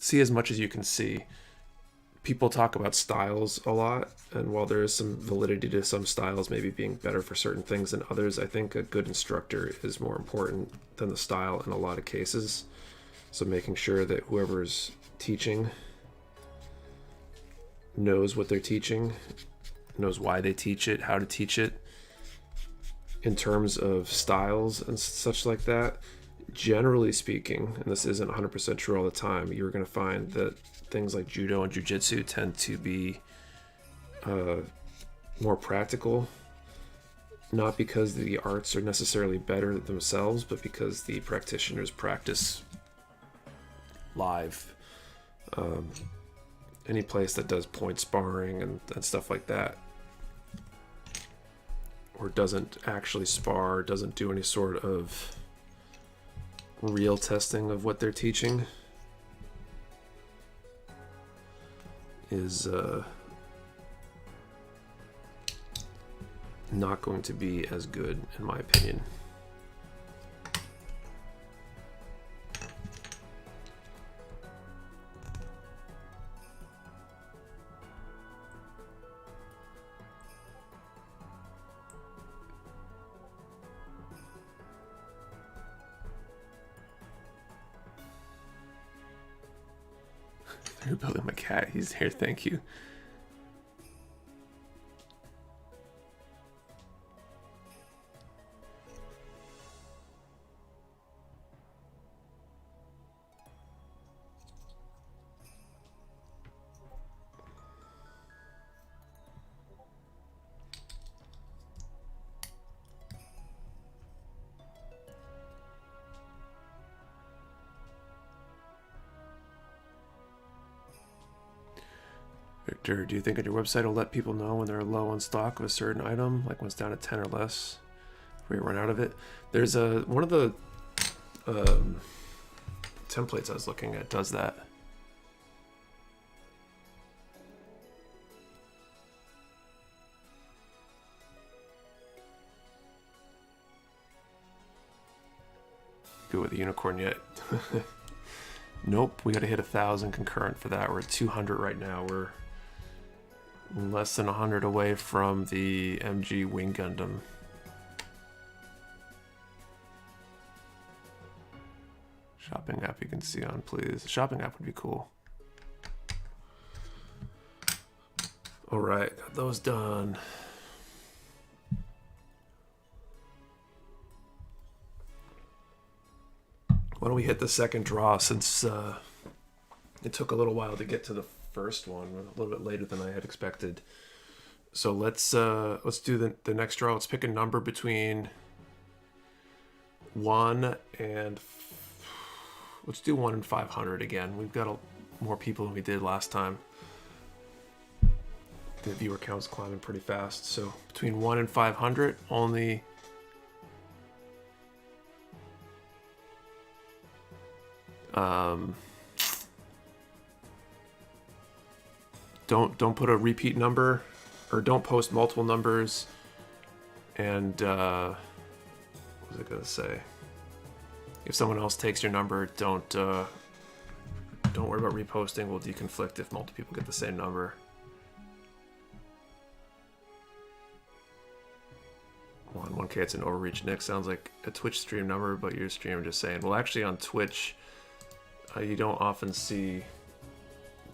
see as much as you can see. People talk about styles a lot, and while there is some validity to some styles maybe being better for certain things than others, I think a good instructor is more important than the style in a lot of cases. So making sure that whoever's teaching knows what they're teaching, knows why they teach it, how to teach it. In terms of styles and such like that, generally speaking, and this isn't 100% true all the time, you're going to find that things like judo and jiu-jitsu tend to be more practical, not because the arts are necessarily better themselves, but because the practitioners practice live. Any place that does point sparring and stuff like that, or doesn't actually spar, doesn't do any sort of real testing of what they're teaching, is not going to be as good, in my opinion. You're building my cat. He's here. Thank you. Victor, do you think that your website will let people know when they're low on stock of a certain item, like when it's down to 10 or less, before you run out of it? There's one of the templates I was looking at does that. Good with the unicorn yet? Nope, we gotta hit 1,000 concurrent for that. We're at 200 right now. We're less than 100 away from the MG Wing Gundam. Shopping app you can see on, please. The shopping app would be cool. All right, got those done. Why don't we hit the second draw, since it took a little while to get to the first one, a little bit later than I had expected. So let's do the next draw. Let's pick a number between 1 and Let's do 1 in 500 again. We've got more people than we did last time. The viewer count's climbing pretty fast. So between 1 and 500, only... Don't put a repeat number, or don't post multiple numbers. And what was I gonna say? If someone else takes your number, don't worry about reposting. We'll deconflict if multiple people get the same number. On 1K, it's an overreach. Nick, sounds like a Twitch stream number, but your streamer just saying. Well, actually, on Twitch, you don't often see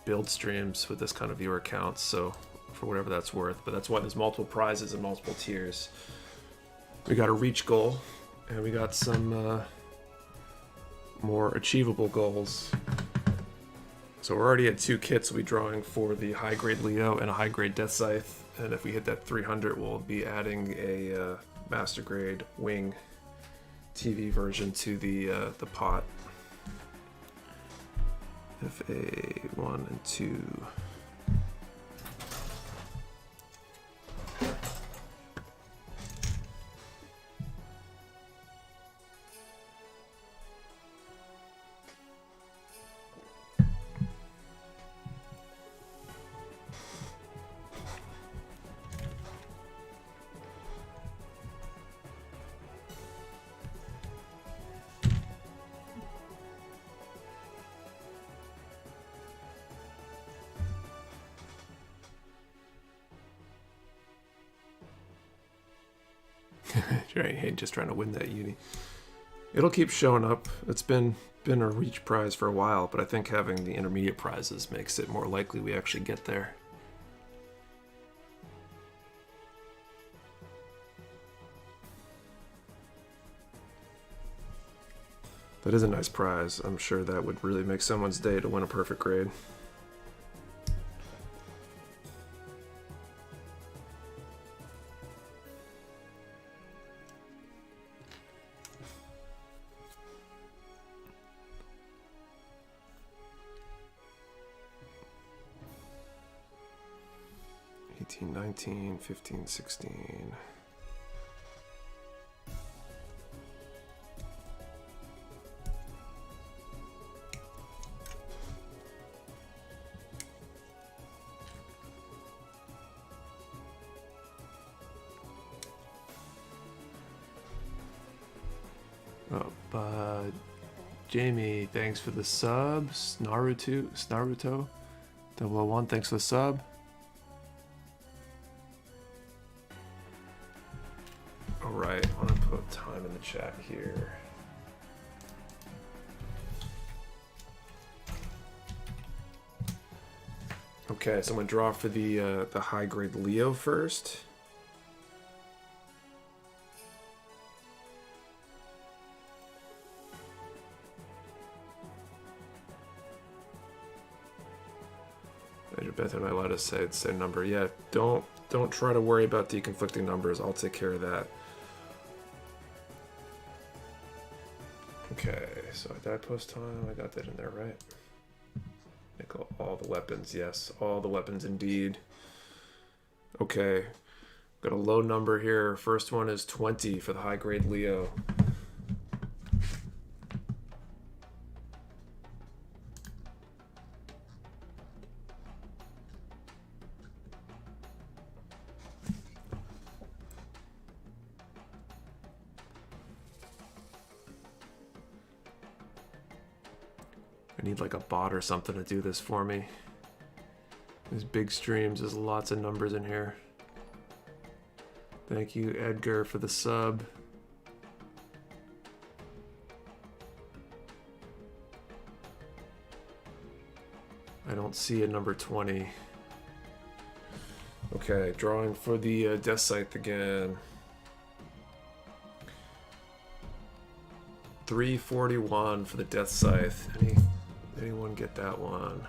build streams with this kind of viewer count, so for whatever that's worth. But that's why there's multiple prizes and multiple tiers. We got a reach goal, and we got some more achievable goals. So we're already at 2 kits we'll be drawing for the high grade Leo and a high grade Deathscythe. And if we hit that 300, we'll be adding a master grade wing TV version to the pot. FA1 and 2. Right, just trying to win that uni. It'll keep showing up. It's been a reach prize for a while, but I think having the intermediate prizes makes it more likely we actually get there. That is a nice prize. I'm sure that would really make someone's day to win a perfect grade. 18, 19, 15, 16. Jamie, thanks for the subs. Naruto 001, thanks for the sub. Alright, I want to put time in the chat here. Okay, so I'm going to draw for the high grade Leo first. Beth, am I allowed to say the same number? Yeah, don't try to worry about deconflicting numbers. I'll take care of that. Okay, so die post time, I got that in there, right? Nickel, all the weapons, yes, all the weapons indeed. Okay, got a low number here. First one is 20 for the high grade Leo. I need like a bot or something to do this for me. These big streams, there's lots of numbers in here. Thank you, Edgar, for the sub. I don't see a number 20. Okay, drawing for the Deathscythe again. 341 for the Deathscythe. Anyone get that one?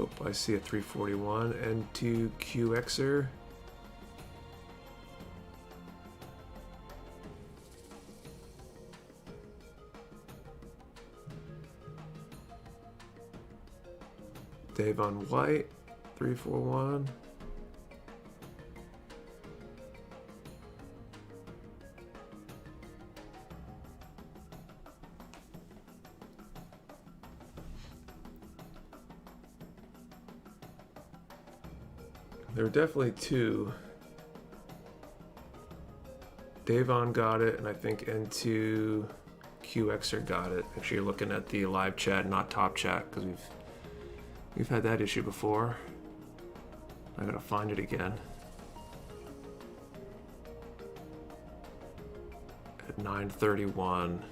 Nope, I see a 341. N2QXer. Davon White, 341. There were definitely two. Davon got it, and I think N2QXer got it. Make sure you're looking at the live chat, not top chat, because we've had that issue before. I gotta find it again. At 9:31.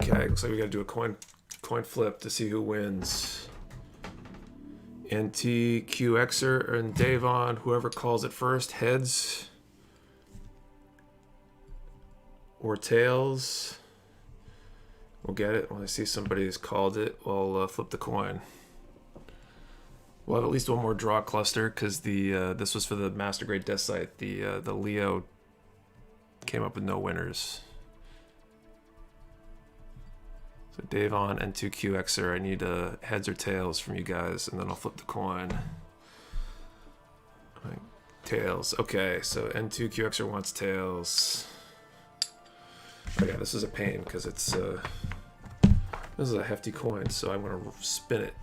Okay, looks like we gotta do a coin flip to see who wins. NTQXer and Davon, whoever calls it first, heads or tails. We'll get it. When I see somebody who's called it, we'll flip the coin. We'll have at least one more draw cluster because the this was for the Master Grade Deathscythe. The Leo came up with no winners. So Davon and 2QXer, I need heads or tails from you guys, and then I'll flip the coin. Tails. Okay, so N2QXer wants tails. Okay, this is a pain because it's this is a hefty coin, so I'm gonna spin it.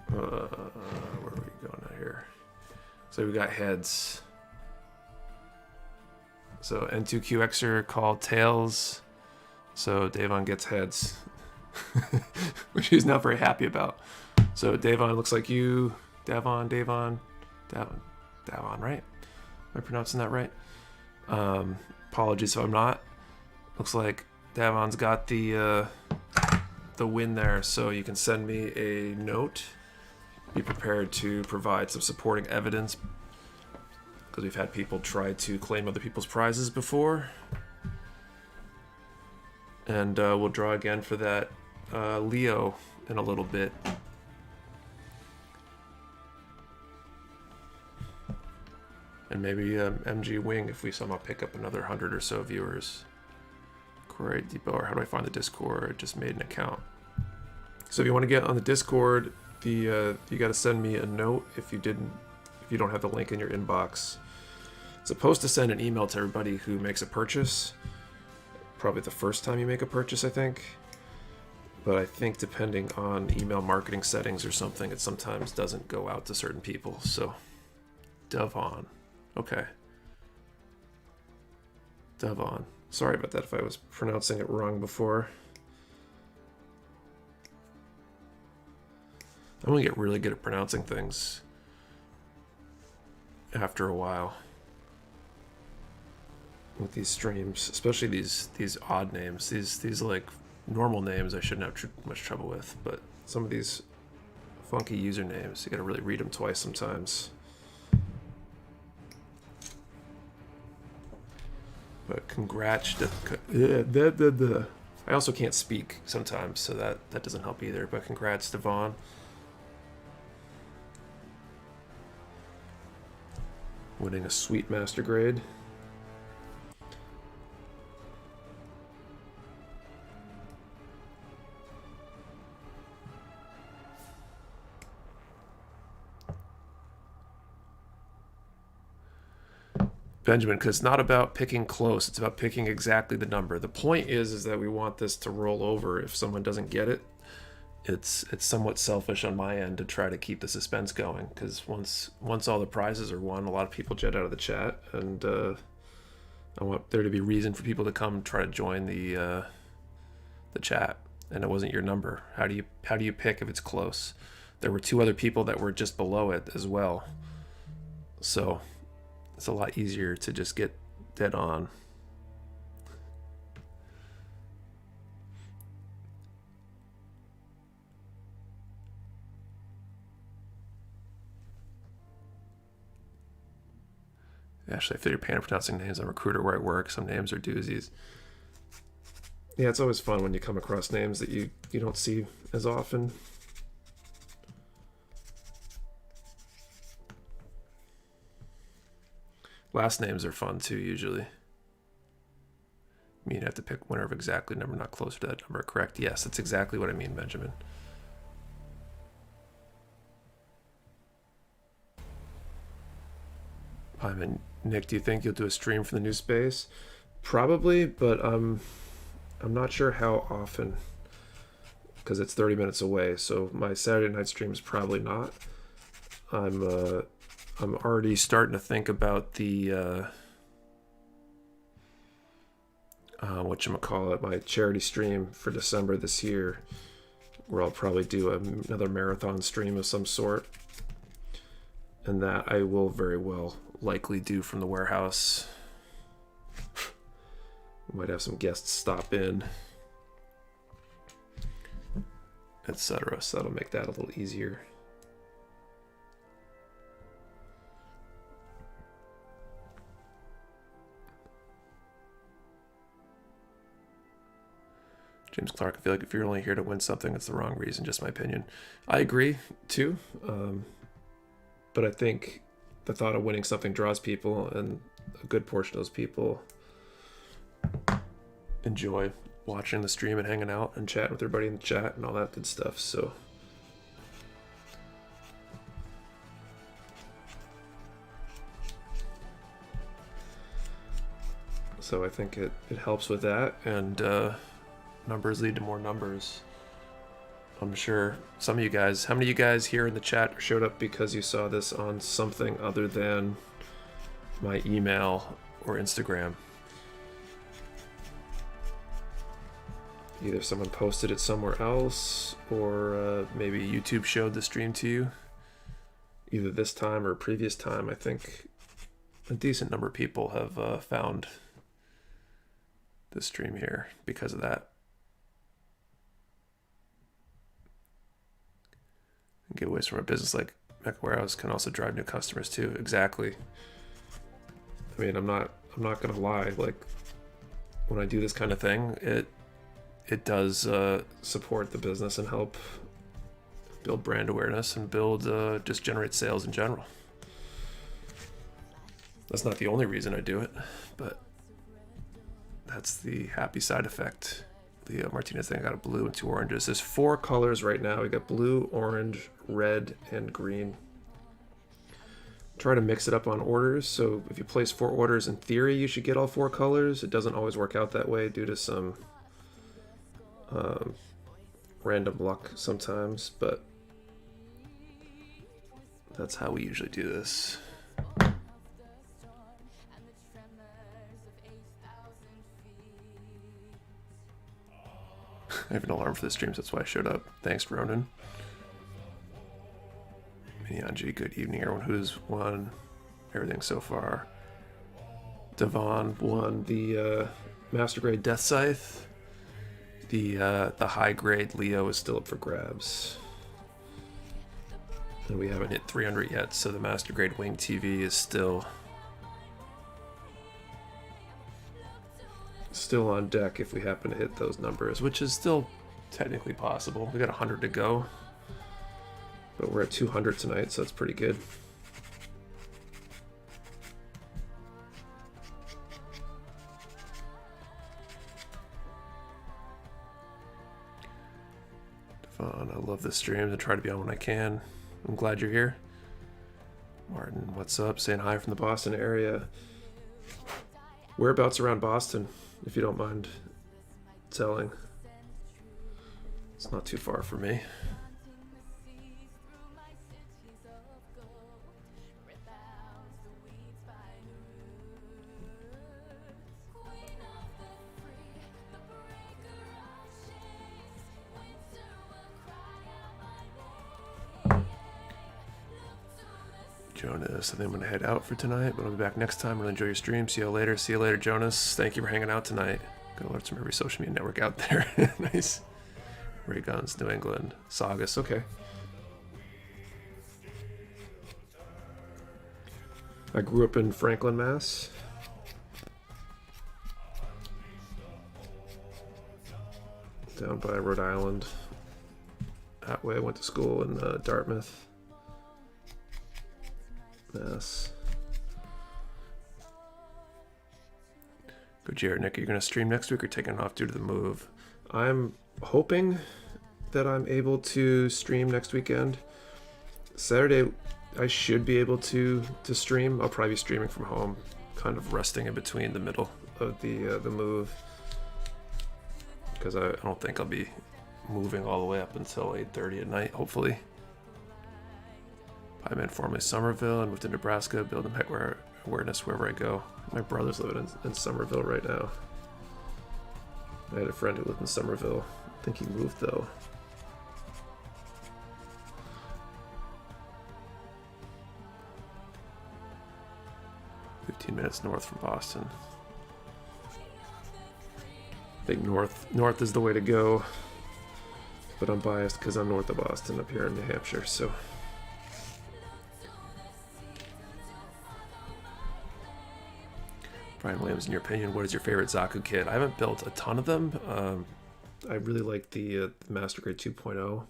Where are we going out here? So we got heads. So N2QXer called tails. So Davon gets heads. Which he's not very happy about. So Davon, looks like you. Davon, right? Am I pronouncing that right? Apologies if I'm not. Looks like Davon's got the win there, so you can send me a note. Be prepared to provide some supporting evidence, because we've had people try to claim other people's prizes before. And we'll draw again for that Leo in a little bit. And maybe MG Wing if we somehow pick up another 100 or so viewers. Query Depot, or how do I find the Discord? Just made an account. So if you want to get on the Discord, you got to send me a note if you don't have the link in your inbox. It's supposed to send an email to everybody who makes a purchase. Probably the first time you make a purchase, I think. But I think depending on email marketing settings or something, it sometimes doesn't go out to certain people. So, Devon. Okay. Devon. Sorry about that if I was pronouncing it wrong before. I'm gonna get really good at pronouncing things after a while with these streams, especially these odd names. These like normal names I shouldn't have much trouble with, but some of these funky usernames, you gotta really read them twice sometimes. But congrats. I also can't speak sometimes, so that doesn't help either. But congrats, Devon. Winning a sweet master grade. Benjamin, because it's not about picking close, it's about picking exactly the number. The point is that we want this to roll over if someone doesn't get it. It's somewhat selfish on my end to try to keep the suspense going, because once all the prizes are won, a lot of people jet out of the chat, and I want there to be reason for people to come try to join the chat. And it wasn't your number. How do you pick if it's close? There were two other people that were just below it as well, so it's a lot easier to just get dead on. Actually, I feel your pain of pronouncing names. I'm a recruiter where I work. Some names are doozies. Yeah, it's always fun when you come across names that you don't see as often. Last names are fun too, usually. You have to pick winner of exactly number, not closer to that number. Correct? Yes, that's exactly what I mean, Benjamin. I mean, Nick, do you think you'll do a stream for the new space? Probably, but I'm not sure how often, because it's 30 minutes away. So my Saturday night stream is probably not. I'm already starting to think about the whatchamacallit, my charity stream for December this year, where I'll probably do another marathon stream of some sort. And that I will very well likely do from the warehouse. Might have some guests stop in, etc. So that'll make that a little easier. James Clark, I feel like if you're only here to win something, it's the wrong reason, just my opinion. I agree, too. But I think the thought of winning something draws people, and a good portion of those people enjoy watching the stream and hanging out and chatting with everybody in the chat and all that good stuff. So I think it helps with that, and numbers lead to more numbers. I'm sure some of you guys, how many of you guys here in the chat showed up because you saw this on something other than my email or Instagram? Either someone posted it somewhere else, or maybe YouTube showed the stream to you. Either this time or previous time. I think a decent number of people have found the stream here because of that. Giveaways from a business like Mecha Warehouse can also drive new customers too. Exactly. I mean, I'm not gonna lie. Like, when I do this kind of thing, it does support the business and help build brand awareness and build just generate sales in general. That's not the only reason I do it, but that's the happy side effect. Leo Martinez thing, I got a blue and 2 oranges. There's 4 colors right now. We got blue, orange, red, and green. Try to mix it up on orders. So if you place 4 orders, in theory, you should get all 4 colors. It doesn't always work out that way due to some random luck sometimes, but that's how we usually do this. I have an alarm for the streams, that's why I showed up. Thanks, Ronan. Minyanji, good evening, everyone. Who's won everything so far? Devon won the Master Grade Deathscythe. The high grade Leo is still up for grabs. And we haven't hit 300 yet, so the Master Grade Wing TV is still on deck if we happen to hit those numbers, which is still technically possible. We got 100 to go, but we're at 200 tonight, so that's pretty good. Devon, I love the streams. I try to be on when I can. I'm glad you're here. Martin, what's up? Saying hi from the Boston area. Whereabouts around Boston, if you don't mind telling? It's not too far for me. Jonas, I think I'm going to head out for tonight, but I'll be back next time. Really enjoy your stream. See you later. See you later, Jonas. Thank you for hanging out tonight. Gonna learn from every social media network out there. Nice. Ray Guns, New England. Saugus, okay. I grew up in Franklin, Mass. Down by Rhode Island. That way I went to school in Dartmouth, Mass. Go Jared, Nick, are you going to stream next week or taking it off due to the move? I'm hoping that I'm able to stream next weekend. Saturday, I should be able to stream. I'll probably be streaming from home, kind of resting in between the middle of the move. Because I don't think I'll be moving all the way up until 8:30 at night, hopefully. I'm in formerly Somerville. I moved to Nebraska, building Mecha awareness wherever I go. My brother's living in Somerville right now. I had a friend who lived in Somerville. I think he moved though. Minutes north from Boston. I think north is the way to go, but I'm biased because I'm north of Boston up here in New Hampshire. So Brian Williams, in your opinion, what is your favorite Zaku kit? I haven't built a ton of them. I really like the Master Grade 2.0.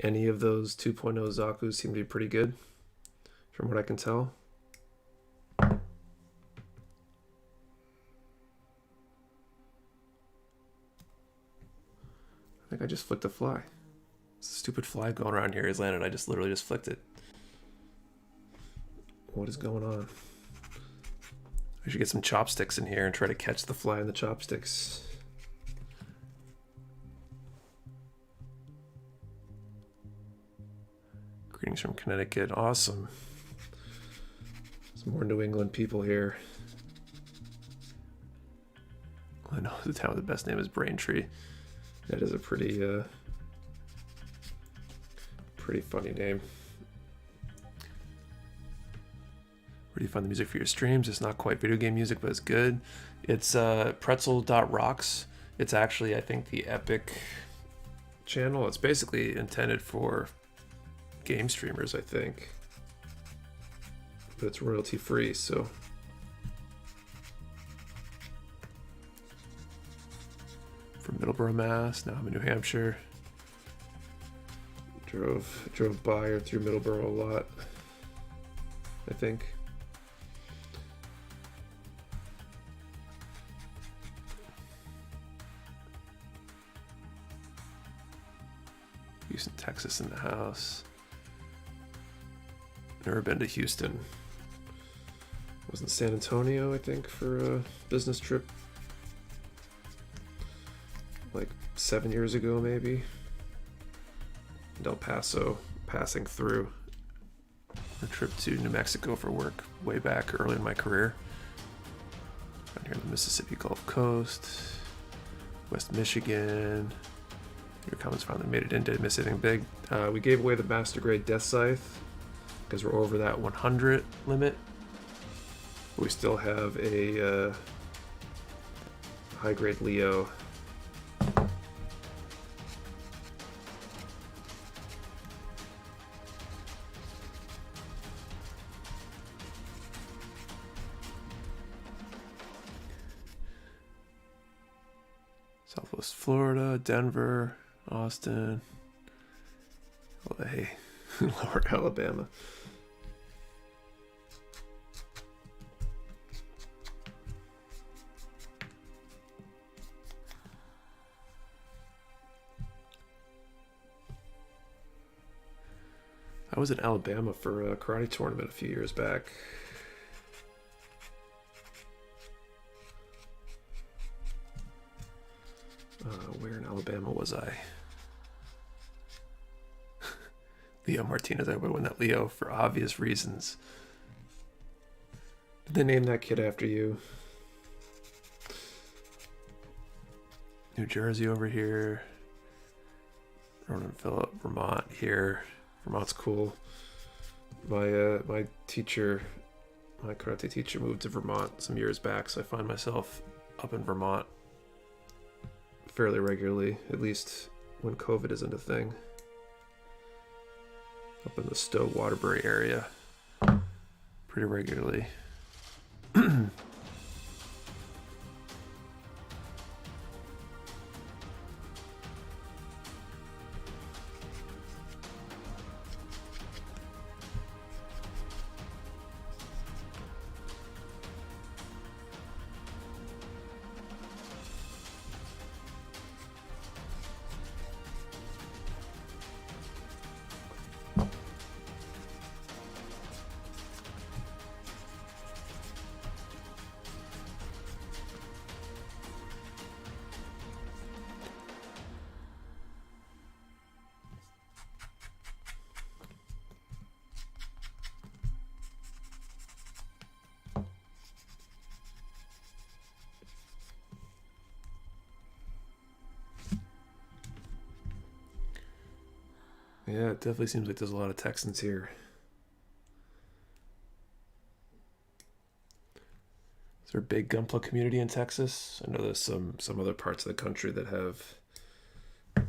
Any of those 2.0 Zakus seem to be pretty good from what I can tell. I think I just flicked a fly. Stupid fly going around here has landed. I just literally just flicked it. What is going on? I should get some chopsticks in here and try to catch the fly in the chopsticks. Greetings from Connecticut. Awesome. There's more New England people here. I know the town with the best name is Braintree. That is a pretty funny name. Where do you find the music for your streams? It's not quite video game music, but it's good. It's pretzel.rocks. It's actually, I think, the Epic channel. It's basically intended for game streamers, I think. But it's royalty free, so... From Middleborough, Mass. Now I'm in New Hampshire. Drove by or through Middleborough a lot, I think. Houston, Texas in the house. Never been to Houston. Was in San Antonio, I think, for a business trip. Like 7 years ago, maybe. And El Paso, passing through. A trip to New Mexico for work way back early in my career. Down here on the Mississippi Gulf Coast, West Michigan. Your comments finally made it in. Did I miss anything big? We gave away the Master Grade Deathscythe because we're over that 100 limit. We still have a high grade Leo. Southwest Florida, Denver, Austin, LA, Lower Alabama. I was in Alabama for a karate tournament a few years back. Where in Alabama was I? Leo Martinez. I would win that Leo for obvious reasons. Did they name that kid after you? New Jersey over here. Ronan Phillip, Vermont here. Vermont's cool. My teacher, my karate teacher, moved to Vermont some years back, so I find myself up in Vermont fairly regularly, at least when COVID isn't a thing. Up in the Stowe Waterbury area. pretty regularly. Yeah, it definitely seems like there's a lot of Texans here. Is there a big Gunpla community in Texas? I know there's some other parts of the country that have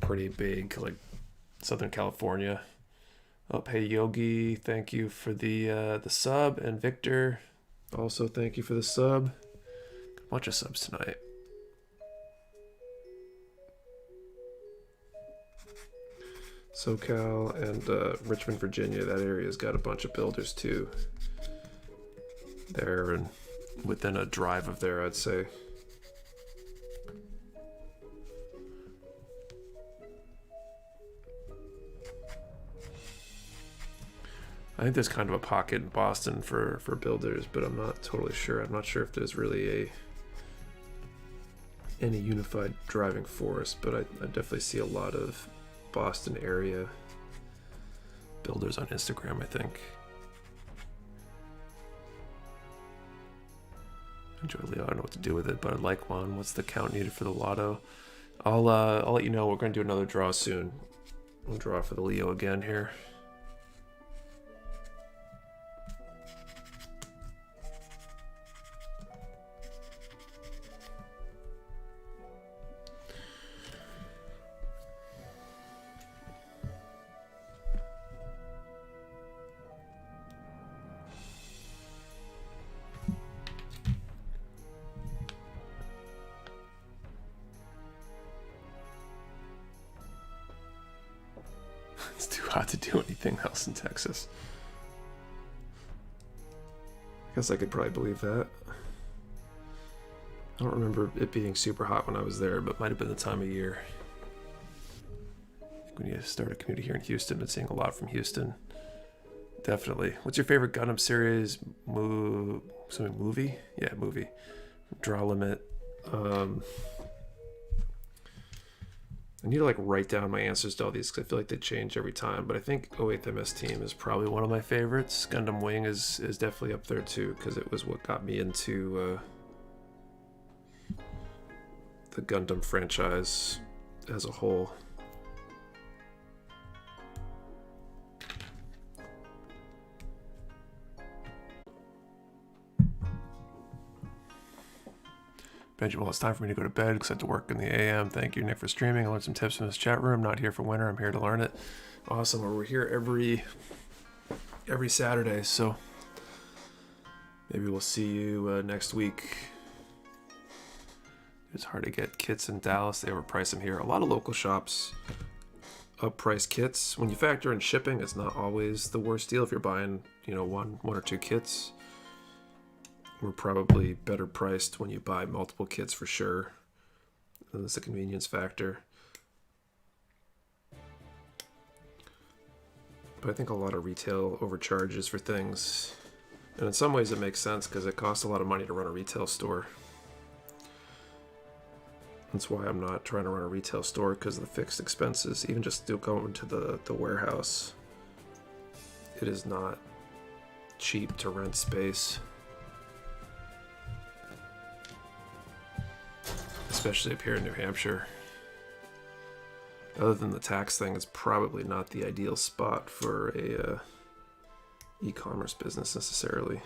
pretty big, like Southern California. Oh, hey Yogi, thank you for the sub, and Victor, also thank you for the sub. A bunch of subs tonight. SoCal and Richmond, Virginia, that area's got a bunch of builders too. They're within a drive of there, I'd say. I think there's kind of a pocket in Boston for builders, but I'm not totally sure. I'm not sure if there's really any unified driving force, but I definitely see a lot of Boston area builders on Instagram, I think. Enjoy Leo. I don't know what to do with it, but I'd like one. What's the count needed for the lotto? I'll let you know. We're going to do another draw soon. We'll draw for the Leo again here. It's too hot to do anything else in Texas. I guess I could probably believe that. I don't remember it being super hot when I was there, but it might have been the time of year. I think when you start a community here in Houston, been seeing a lot from Houston. Definitely. What's your favorite Gundam series? Something movie? Yeah, movie. Draw limit. I need to like write down my answers to all these because I feel like they change every time. But I think 08th MS Team is probably one of my favorites. Gundam Wing is definitely up there too because it was what got me into the Gundam franchise as a whole. Benjamin, well, it's time for me to go to bed because I have to work in the AM. Thank you, Nick, for streaming. I learned some tips from this chat room. Not here for winter. I'm here to learn it. Awesome. Well, we're here every Saturday, so maybe we'll see you next week. It's hard to get kits in Dallas. They overprice them here. A lot of local shops upprice kits. When you factor in shipping, it's not always the worst deal if you're buying, one or two kits. We're probably better priced when you buy multiple kits for sure. And that's a convenience factor. But I think a lot of retail overcharges for things. And in some ways it makes sense because it costs a lot of money to run a retail store. That's why I'm not trying to run a retail store because of the fixed expenses. Even just going to the warehouse, it is not cheap to rent space. Especially up here in New Hampshire. Other than the tax thing, it's probably not the ideal spot for a e-commerce business necessarily.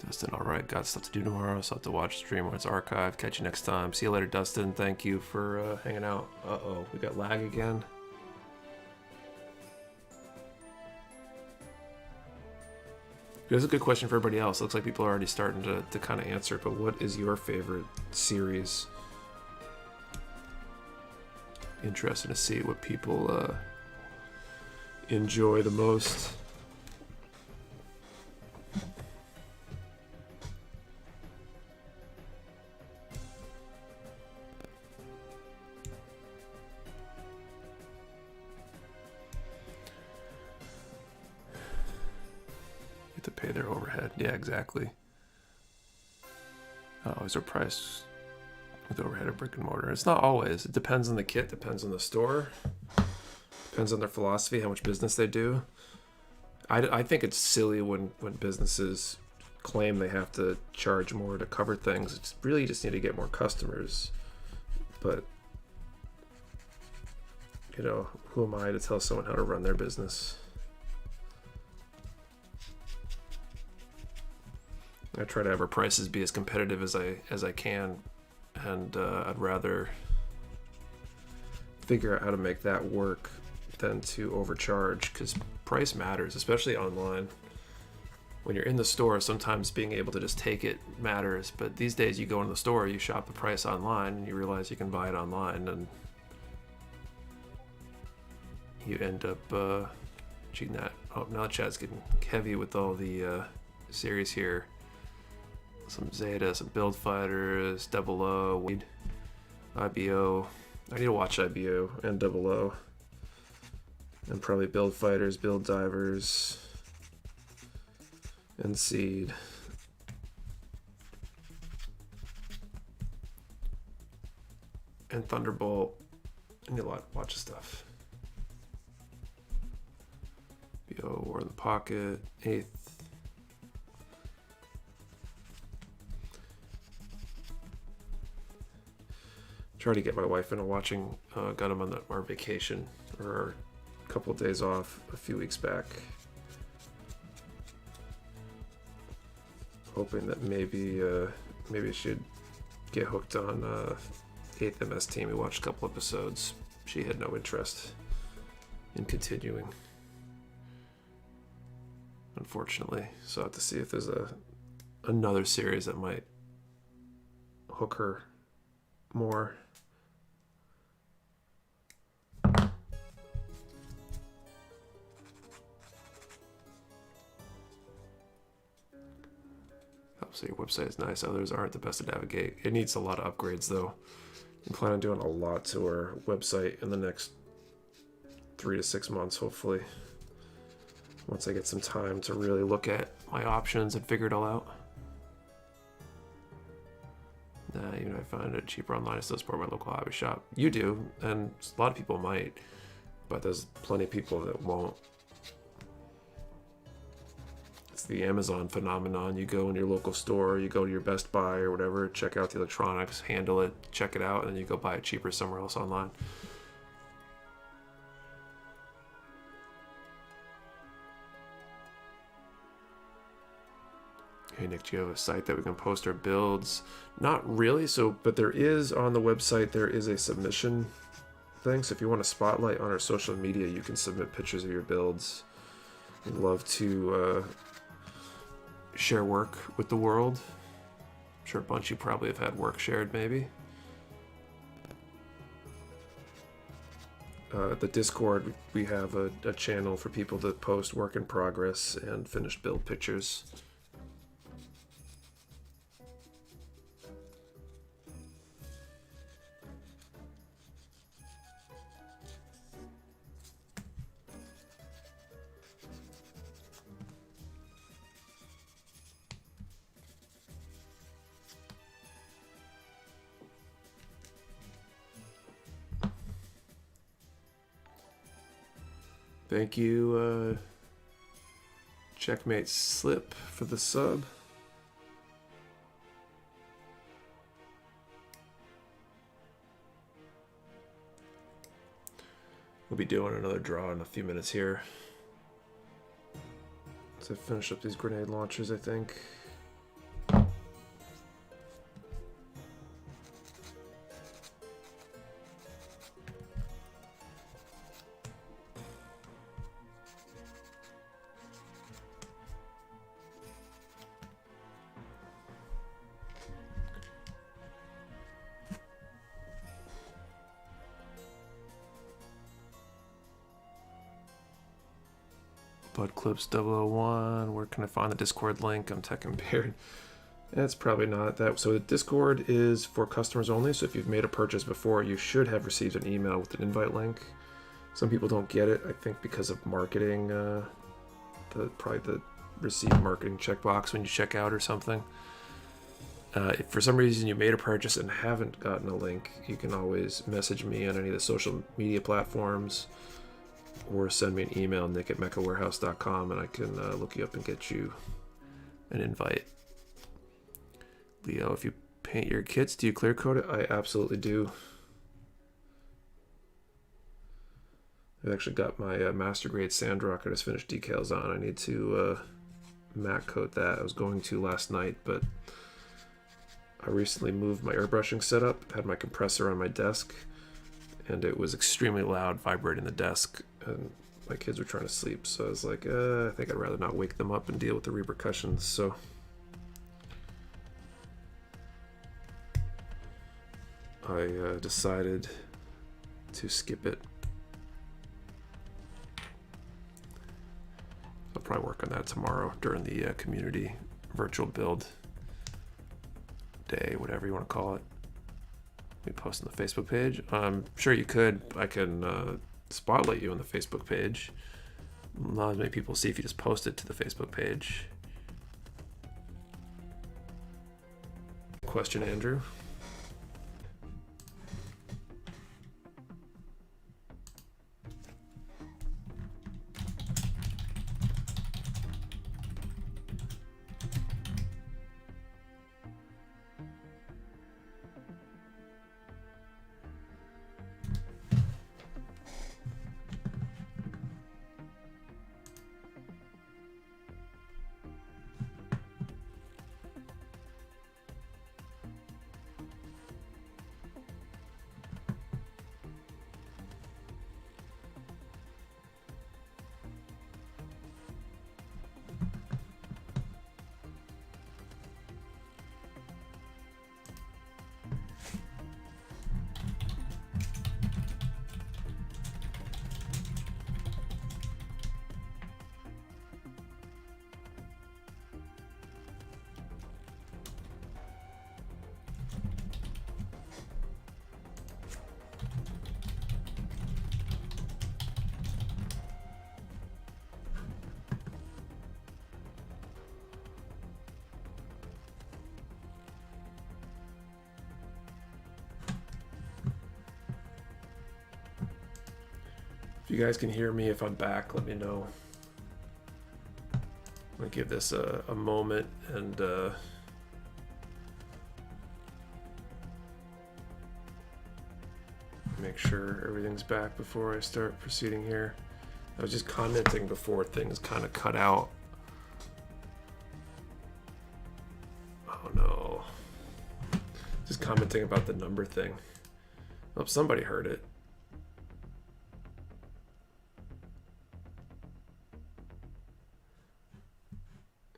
Dustin, alright, got stuff to do tomorrow, so I'll have to watch the stream when it's archived. Catch you next time. See you later, Dustin. Thank you for hanging out. Uh-oh, we got lag again. Here's a good question for everybody else. Looks like people are already starting to kind of answer, but what is your favorite series? Interesting to see what people enjoy the most. To pay their overhead. Yeah, exactly. Oh, is there price with overhead or brick and mortar? It's not always. It depends on the kit, depends on the store, depends on their philosophy, how much business they do. I think it's silly when businesses claim they have to charge more to cover things. It's really just need to get more customers. But, you know, who am I to tell someone how to run their business? I try to have our prices be as competitive as I can, and I'd rather figure out how to make that work than to overcharge, because price matters, especially online. When you're in the store, sometimes being able to just take it matters, but these days you go in the store, you shop the price online, and you realize you can buy it online, and you end up cheating that. Oh, now the chat's getting heavy with all the series here. Some Zeta, some Build Fighters, Double O, IBO. I need to watch IBO and Double O. And probably Build Fighters, Build Divers, and Seed. And Thunderbolt. I need a lot watch stuff. BO, War in the Pocket, 8th. Try to get my wife into watching Gundam on our vacation, or a couple of days off a few weeks back. Hoping that maybe she'd get hooked on 8th MS Team. We watched a couple episodes. She had no interest in continuing, unfortunately. So I have to see if there's another series that might hook her more. So your website is nice. Others aren't the best to navigate. It needs a lot of upgrades, though. I plan on doing a lot to our website in the next 3 to 6 months, hopefully. Once I get some time to really look at my options and figure it all out. Nah, even if I find it cheaper online, I still support my local hobby shop. You do, and a lot of people might, but there's plenty of people that won't. It's the Amazon phenomenon. You go in your local store, you go to your Best Buy or whatever, check out the electronics, handle it, check it out, and then you go buy it cheaper somewhere else online. Hey Nick, do you have a site that we can post our builds? Not really, but there is on the website, there is a submission thing. So if you want a spotlight on our social media, you can submit pictures of your builds. We'd love to share work with the world. I'm sure a bunch of you probably have had work shared, maybe. The Discord, we have a channel for people to post work in progress and finished build pictures. Thank you, Checkmate Slip, for the sub. We'll be doing another draw in a few minutes here. So finish up these grenade launchers, I think. Budclips001. Where can I find the Discord link? I'm Tech Impaired. That's probably not that. So the Discord is for customers only. So if you've made a purchase before, you should have received an email with an invite link. Some people don't get it, I think, because of marketing. Probably the receive marketing checkbox when you check out or something. If for some reason you made a purchase and haven't gotten a link, you can always message me on any of the social media platforms or send me an email, nick@mechawarehouse.com, and I can look you up and get you an invite. Leo, if you paint your kits, do you clear coat it? I absolutely do. I've actually got my master grade Sandrock I just finished decals on. I need to matte coat that. I was going to last night, but I recently moved my airbrushing setup, had my compressor on my desk, and it was extremely loud, vibrating the desk, and my kids were trying to sleep, so I was like, I think I'd rather not wake them up and deal with the repercussions, so I decided to skip it. I'll probably work on that tomorrow during the community virtual build day, whatever you want to call it. We post on the Facebook page. I'm sure you could. I can spotlight you on the Facebook page. Not as many people see if you just post it to the Facebook page. Question, Andrew? If you guys can hear me, if I'm back, let me know. I'm gonna give this a moment and make sure everything's back before I start proceeding here. I was just commenting before things kind of cut out. Oh no. Just commenting about the number thing. Oh, somebody heard it.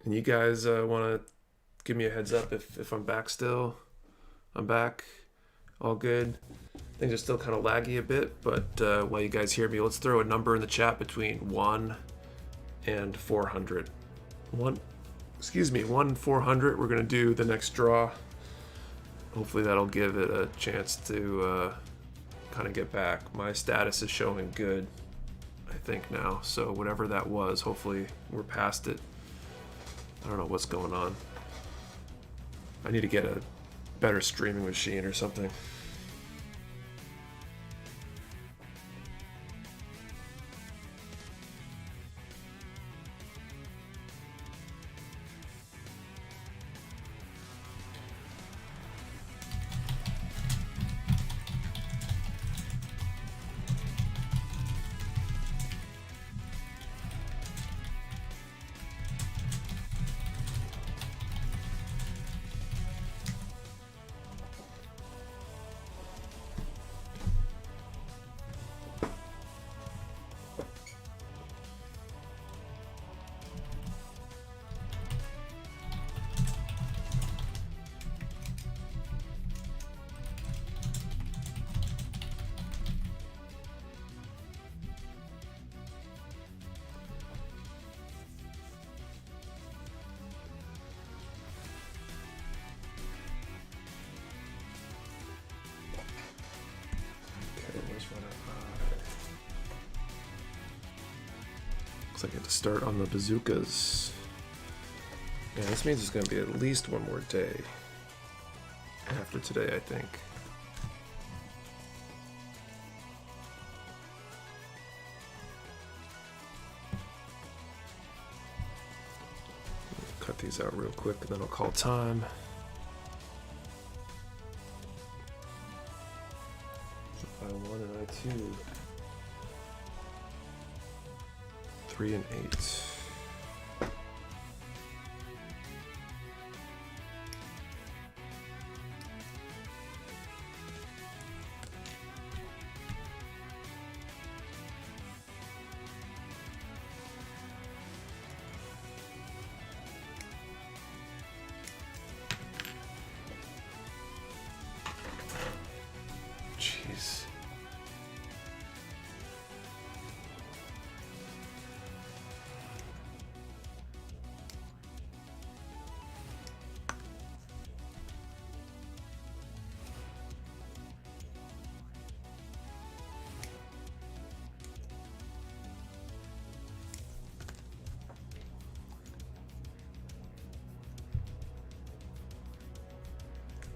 And you guys want to give me a heads up if I'm back still? I'm back. All good. Things are still kind of laggy a bit, but while you guys hear me, let's throw a number in the chat between 1 and 400. 1 and 400. We're going to do the next draw. Hopefully that'll give it a chance to kind of get back. My status is showing good, I think, now. So whatever that was, hopefully we're past it. I don't know what's going on. I need to get a better streaming machine or something. Looks like I have to start on the bazookas. Yeah, this means it's going to be at least one more day after today, I think. Cut these out real quick and then I'll call time. I1 and I2. 3 and 8. Jeez.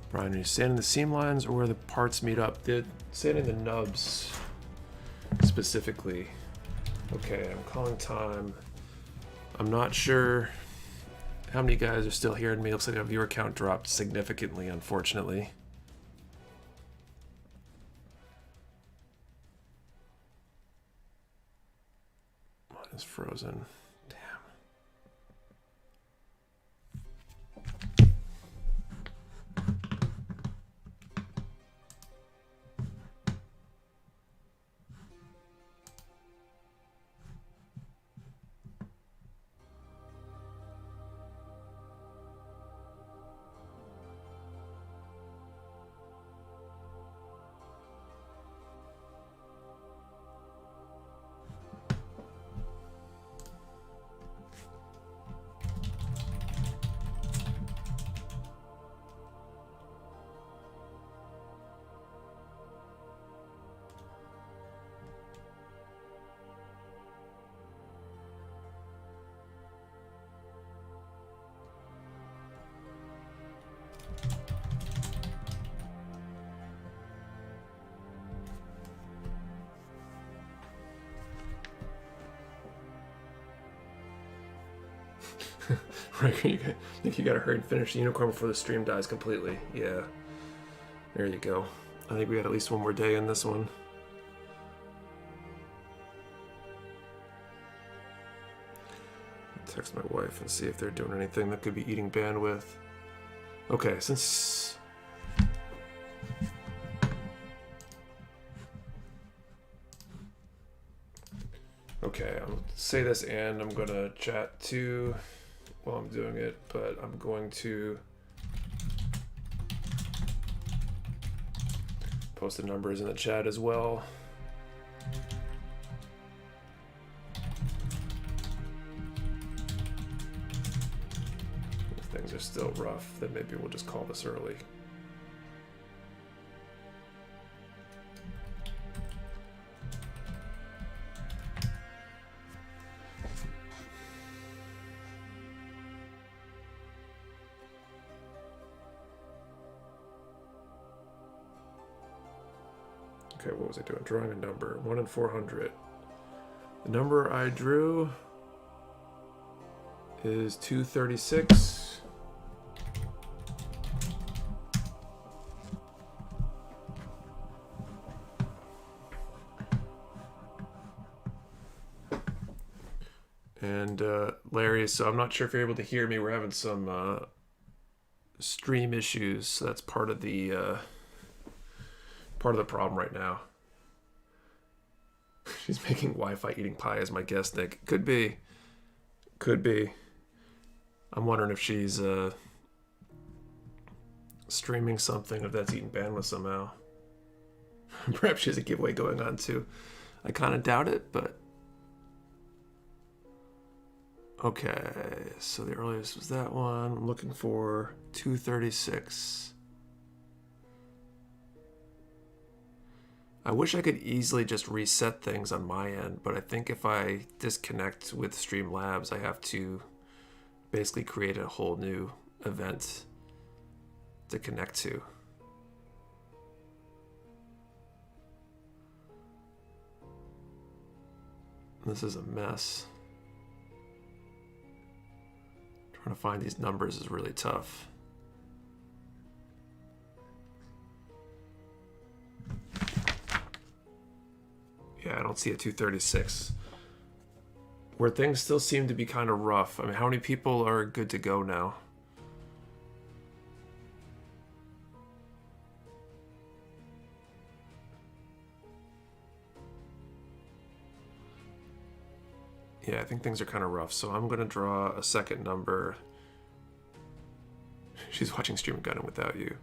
Brian, are you sanding the seam lines or where the parts meet up? Sanding the nubs specifically. Okay, I'm calling time. I'm not sure how many guys are still hearing me. Looks like our viewer count dropped significantly, unfortunately. Mine is frozen. Right, I think you gotta hurry and finish the unicorn before the stream dies completely. Yeah. There you go. I think we got at least one more day in this one. I'll text my wife and see if they're doing anything that could be eating bandwidth. Okay, since... Okay, I'll say this and I'm gonna chat too while I'm doing it, but I'm going to post the numbers in the chat as well. If things are still rough, then maybe we'll just call this early. Okay, what was I doing? Drawing a number. 1 in 400. The number I drew is 236. And Larry, so I'm not sure if you're able to hear me. We're having some stream issues, so that's part of the problem right now. She's making Wi-Fi eating pie as my guest, Nick. Could be. Could be. I'm wondering if she's streaming something, if that's eating bandwidth somehow. Perhaps she has a giveaway going on too. I kind of doubt it, but... Okay, so the earliest was that one. I'm looking for 236. I wish I could easily just reset things on my end, but I think if I disconnect with Streamlabs, I have to basically create a whole new event to connect to. This is a mess. Trying to find these numbers is really tough. Yeah, I don't see a 236. Where things still seem to be kind of rough. I mean, how many people are good to go now? Yeah, I think things are kind of rough, so I'm going to draw a second number. She's watching Stream Gundam without you.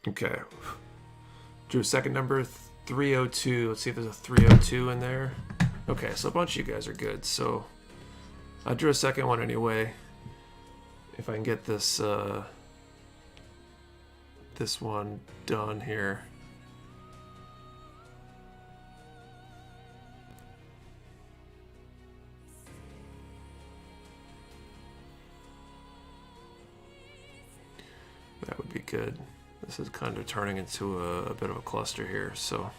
Okay. Drew a second number, 302. Let's see if there's a 302 in there. Okay, so a bunch of you guys are good. So I drew a second one anyway. If I can get this this one done here. That would be good. This is kind of turning into a bit of a cluster here, so.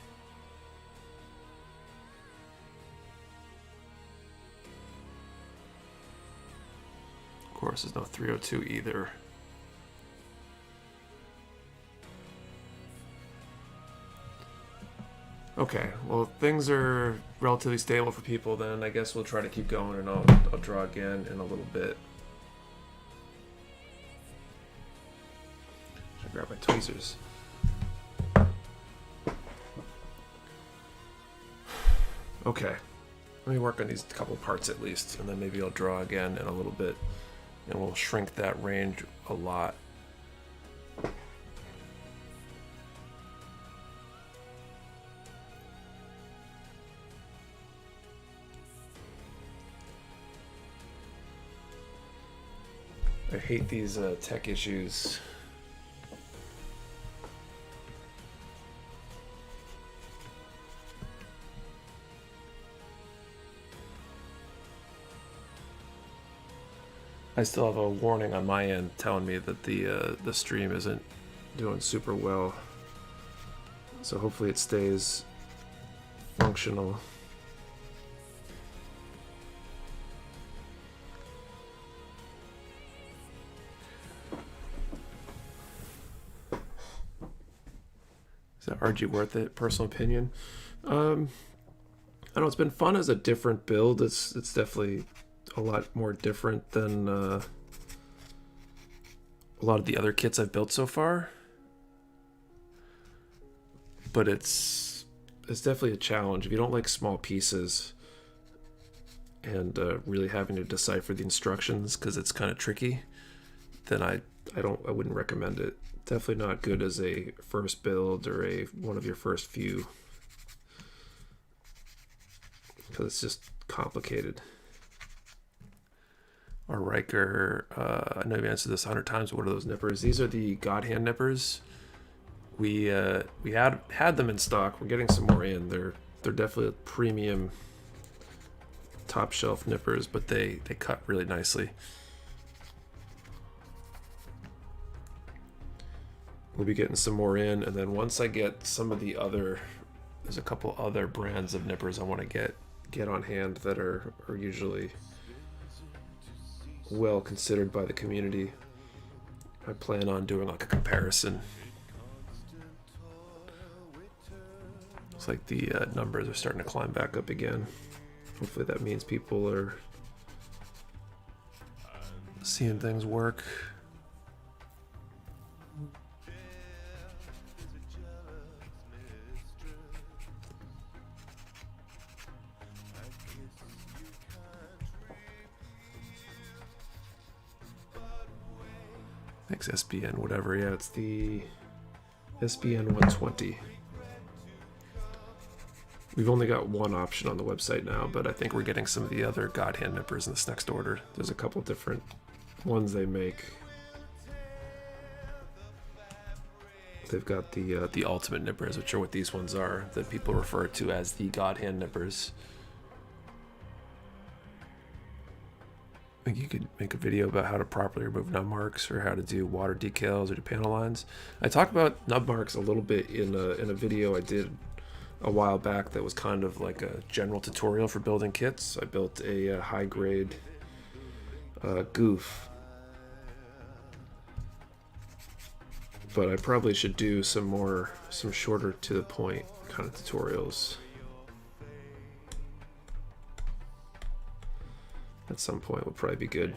Of course, there's no 302 either. Okay, well, things are relatively stable for people then. I guess we'll try to keep going, and I'll draw again in a little bit. Should grab my tweezers. Okay, let me work on these couple parts at least, and then maybe I'll draw again in a little bit, and we'll shrink that range a lot. I hate these tech issues. I still have a warning on my end telling me that the stream isn't doing super well. So hopefully it stays functional. Is that RG worth it? Personal opinion. I don't know. It's been fun as a different build. It's definitely a lot more different than a lot of the other kits I've built so far. But it's definitely a challenge. If you don't like small pieces and really having to decipher the instructions because it's kind of tricky, then I wouldn't recommend it. Definitely not good as a first build or one of your first few, because it's just complicated. Our Riker, I know you've answered this 100 times. What are those nippers? These are the God Hand nippers. We had them in stock. We're getting some more in. They're definitely premium, top shelf nippers, but they cut really nicely. We'll be getting some more in, and then once I get some of the other, there's a couple other brands of nippers I want to get on hand that are usually well considered by the community. I plan on doing like a comparison. It's like the numbers are starting to climb back up again. Hopefully that means people are seeing things work. Thanks, SBN, whatever. Yeah, it's the SBN 120. We've only got one option on the website now, but I think we're getting some of the other God Hand nippers in this next order. There's a couple different ones they make. They've got the ultimate nippers, which are what these ones are, that people refer to as the God Hand nippers. I think you could make a video about how to properly remove nub marks, or how to do water decals or do panel lines. I talked about nub marks a little bit in a video I did a while back that was kind of like a general tutorial for building kits. I built a high grade goof, but I probably should do some shorter to the point kind of tutorials at some point. Would probably be good.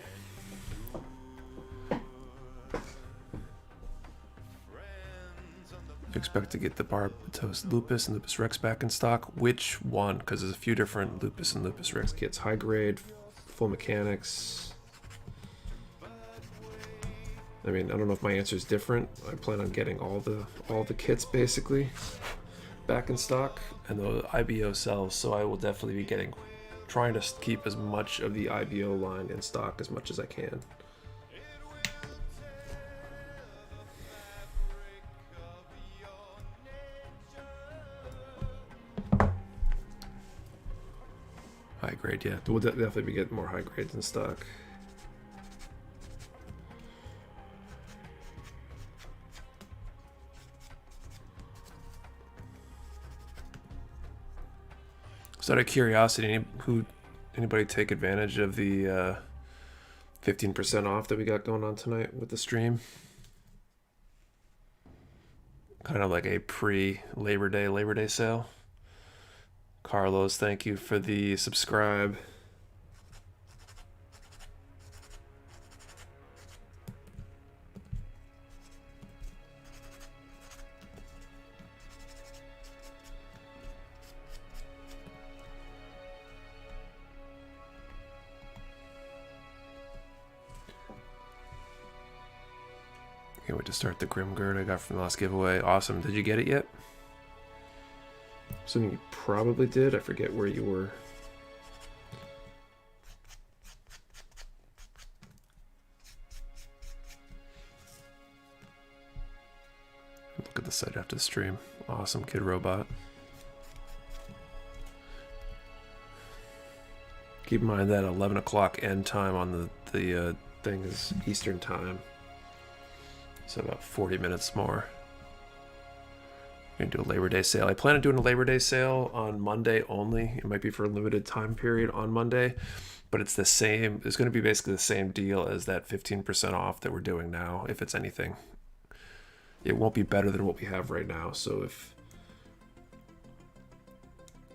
Expect to get the Barbatos Lupus and Lupus Rex back in stock. Which one? Because there's a few different Lupus and Lupus Rex kits. High grade, full mechanics. I mean, I don't know if my answer is different. I plan on getting all the kits basically back in stock, and the IBO sells, so I will definitely be trying to keep as much of the IBO line in stock as much as I can. High grade, yeah. We'll definitely be getting more high grades in stock. So out of curiosity, anybody take advantage of the 15% off that we got going on tonight with the stream? Kind of like a pre-Labor Day sale. Carlos, thank you for the subscribe. Can't wait to start the Grim Gird I got from the last giveaway. Awesome. Did you get it yet? Something you probably did. I forget where you were. Look at the site after the stream. Awesome, Kid Robot. Keep in mind that 11 o'clock end time on the thing is Eastern time. So about 40 minutes more. We're gonna do a Labor Day sale. I plan on doing a Labor Day sale on Monday only. It might be for a limited time period on Monday, but it's the same. It's going to be basically the same deal as that 15% off that we're doing now, if it's anything. It won't be better than what we have right now. So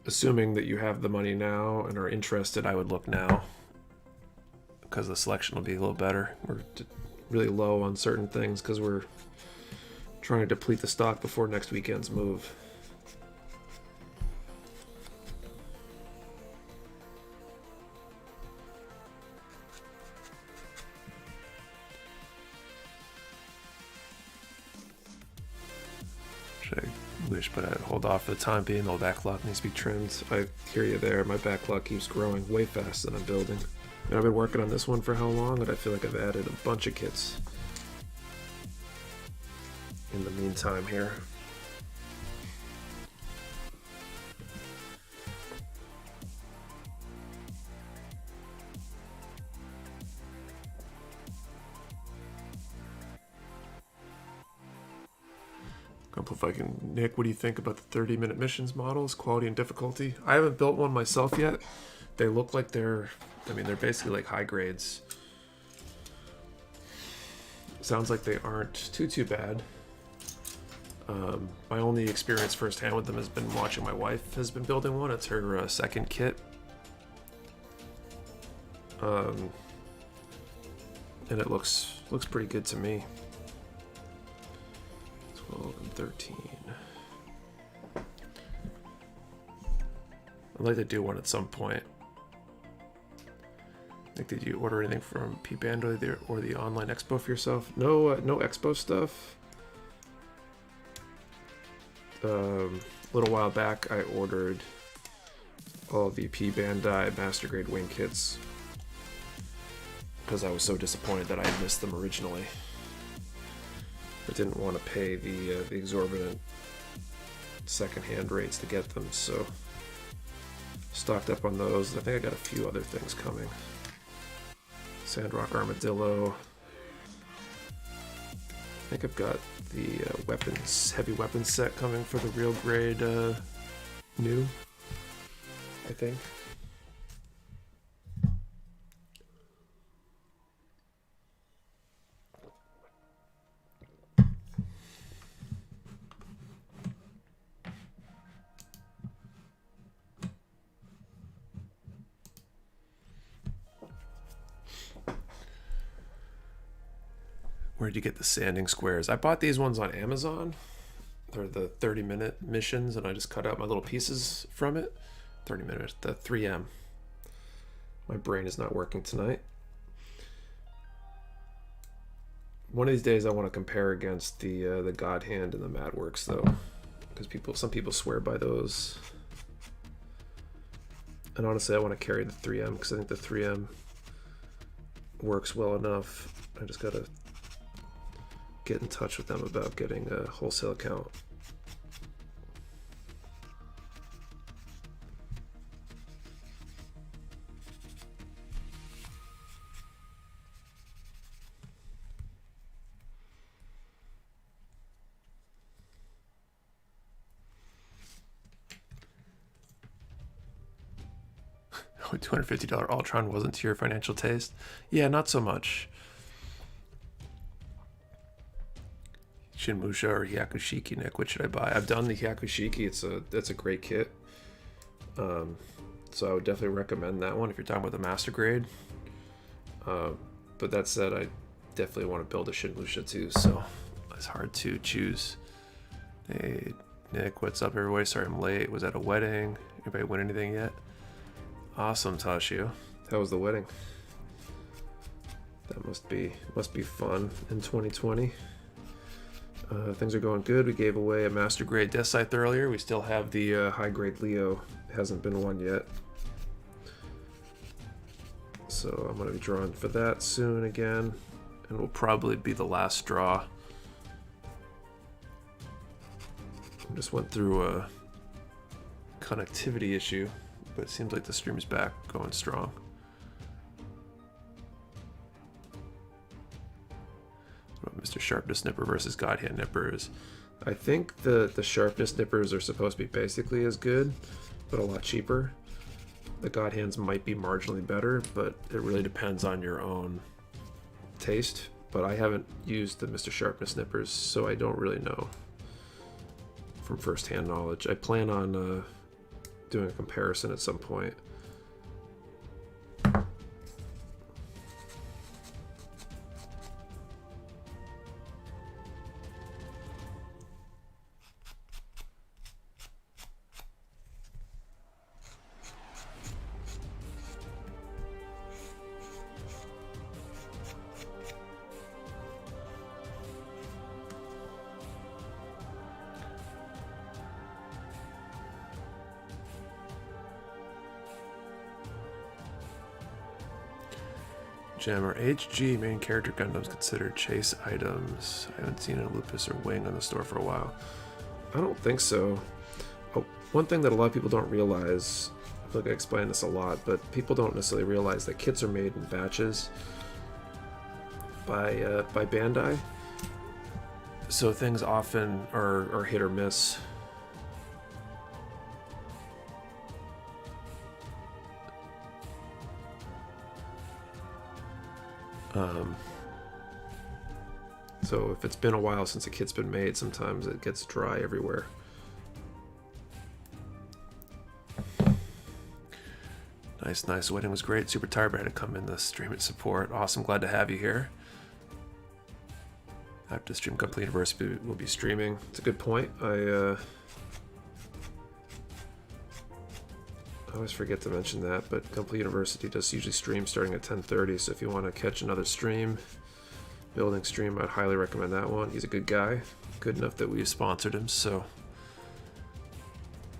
assuming that you have the money now and are interested, I would look now, because the selection will be a little better. We're really low on certain things because we're trying to deplete the stock before next weekend's move. Should I wish, but I'd hold off for the time being. The backlog needs to be trimmed. I hear you there. My backlog keeps growing way faster than I'm building. And I've been working on this one for how long, and I feel like I've added a bunch of kits in the meantime here. If I can, Nick, what do you think about the 30-minute missions models, quality and difficulty? I haven't built one myself yet. They look like they're basically like high grades. Sounds like they aren't too bad. My only experience firsthand with them has been watching my wife has been building one. It's her second kit. And it looks pretty good to me. 12 and 13. I'd like to do one at some point. Like, did you order anything from P Bandai or the online expo for yourself? No, no expo stuff. A little while back, I ordered all VP Bandai Master Grade Wing kits because I was so disappointed that I had missed them originally. I didn't want to pay the exorbitant second-hand rates to get them, so stocked up on those. I think I got a few other things coming. Sandrock Armadillo. I think I've got the heavy weapons set coming for the real grade new, I think. Where'd you get the sanding squares? I bought these ones on Amazon. They're the 30-minute missions, and I just cut out my little pieces from it. 30 minutes, the 3M. My brain is not working tonight. One of these days I want to compare against the God Hand and the Madworks, though, because some people swear by those. And honestly, I want to carry the 3M because I think the 3M works well enough. I just gotta get in touch with them about getting a wholesale account. $250 Ultron wasn't to your financial taste? Yeah, not so much. Shinmusha or Hyakushiki, Nick, what should I buy? I've done the Hyakushiki. That's a great kit. So I would definitely recommend that one if you're talking about the master grade. But that said, I definitely want to build a Shinmusha too, so it's hard to choose. Hey, Nick, what's up, everybody? Sorry I'm late. Was at a wedding. Anybody win anything yet? Awesome, Tashio. How was the wedding? That must be fun in 2020. Things are going good. We gave away a master grade Deathscythe earlier. We still have the high grade Leo. It hasn't been won yet. So I'm going to be drawing for that soon again. And it will probably be the last draw. I just went through a connectivity issue, but it seems like the stream is back, going strong. Mr. Sharpness Nipper versus Godhand Nippers. I think the Sharpness Nippers are supposed to be basically as good, but a lot cheaper. The Godhands might be marginally better, but it really depends on your own taste. But I haven't used the Mr. Sharpness Nippers, so I don't really know from first-hand knowledge. I plan on doing a comparison at some point. Gem or HG main character Gundams considered chase items. I haven't seen a Lupus or Wing on the store for a while. I don't think so. Oh, one thing that a lot of people don't realize, I feel like I explain this a lot, but people don't necessarily realize that kits are made in batches by Bandai. So things often are hit or miss. So if it's been a while since a kit's been made, sometimes it gets dry everywhere. Nice. The wedding was great. Super tired, but I had to come in the stream and support. Awesome, glad to have you here. After stream, Gunpla University will be streaming. It's a good point. I always forget to mention that, but Gunpla University does usually stream starting at 10:30, so if you want to catch another stream, building stream, I'd highly recommend that one. He's a good guy, good enough that we sponsored him, so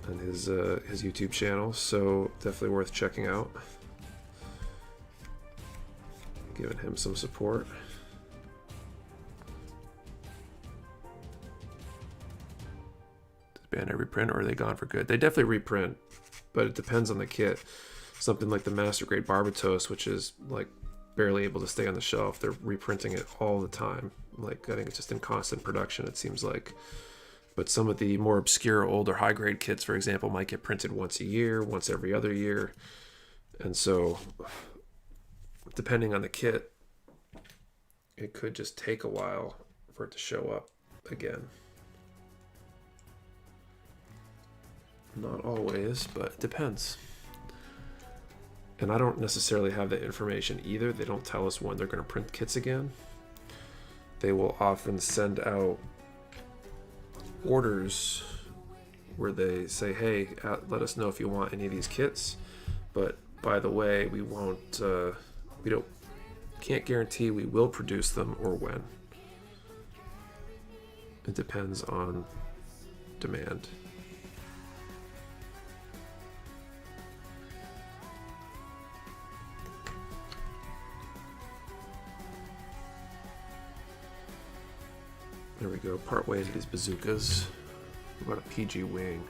and his YouTube channel, so definitely worth checking out. Giving him some support. Does Bandai reprint, or are they gone for good? They definitely reprint, but it depends on the kit. Something like the Master Grade Barbatos, which is like barely able to stay on the shelf, they're reprinting it all the time. Like, I think it's just in constant production, it seems like. But some of the more obscure, older, high-grade kits, for example, might get printed once a year, once every other year. And so, depending on the kit, it could just take a while for it to show up again. Not always, but it depends. And I don't necessarily have that information either. They don't tell us when they're going to print kits again. They will often send out orders where they say, hey, let us know if you want any of these kits, but by the way, we won't can't guarantee we will produce them or when. It depends on demand. There we go, part way into these bazookas. What about a PG wing?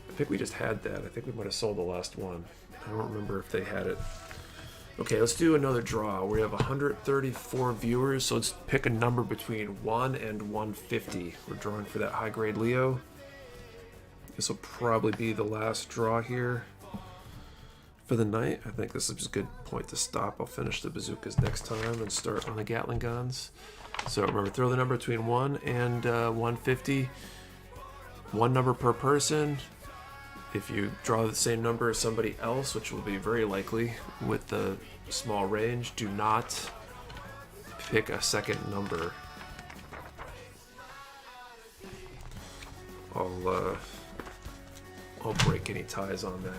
I think we just had that. I think we might have sold the last one. I don't remember if they had it. Okay, let's do another draw. We have 134 viewers, so let's pick a number between 1 and 150. We're drawing for that high grade Leo. This will probably be the last draw here for the night. I think this is a good point to stop. I'll finish the bazookas next time and start on the Gatling guns. So remember, throw the number between 1 and 150. One number per person. If you draw the same number as somebody else, which will be very likely with the small range, do not pick a second number. I'll break any ties on that.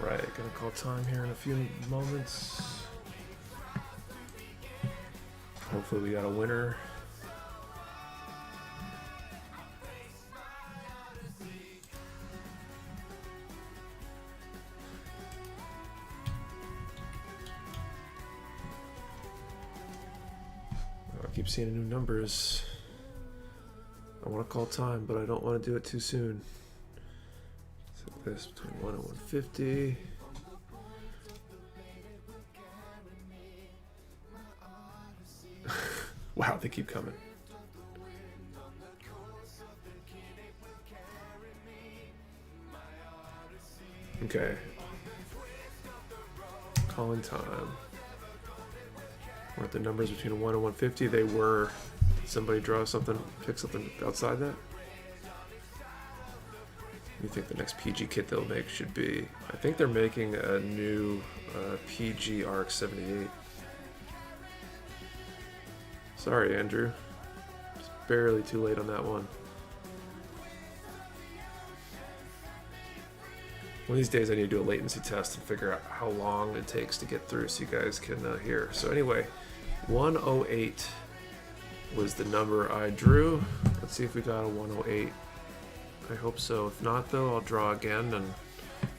Alright, gonna call time here in a few moments. Hopefully we got a winner. I keep seeing new numbers. I want to call time, but I don't want to do it too soon. This between 1 and 150. Wow, they keep coming. Okay. Calling time. We're at the numbers between 1 and 150. They were. Did somebody draw something, pick something outside that? You think the next PG kit they'll make should be? I think they're making a new PG RX-78. Sorry, Andrew. It's barely too late on that one. One of these days I need to do a latency test and figure out how long it takes to get through so you guys can hear. So anyway, 108 was the number I drew. Let's see if we got a 108. I hope so. If not, though, I'll draw again and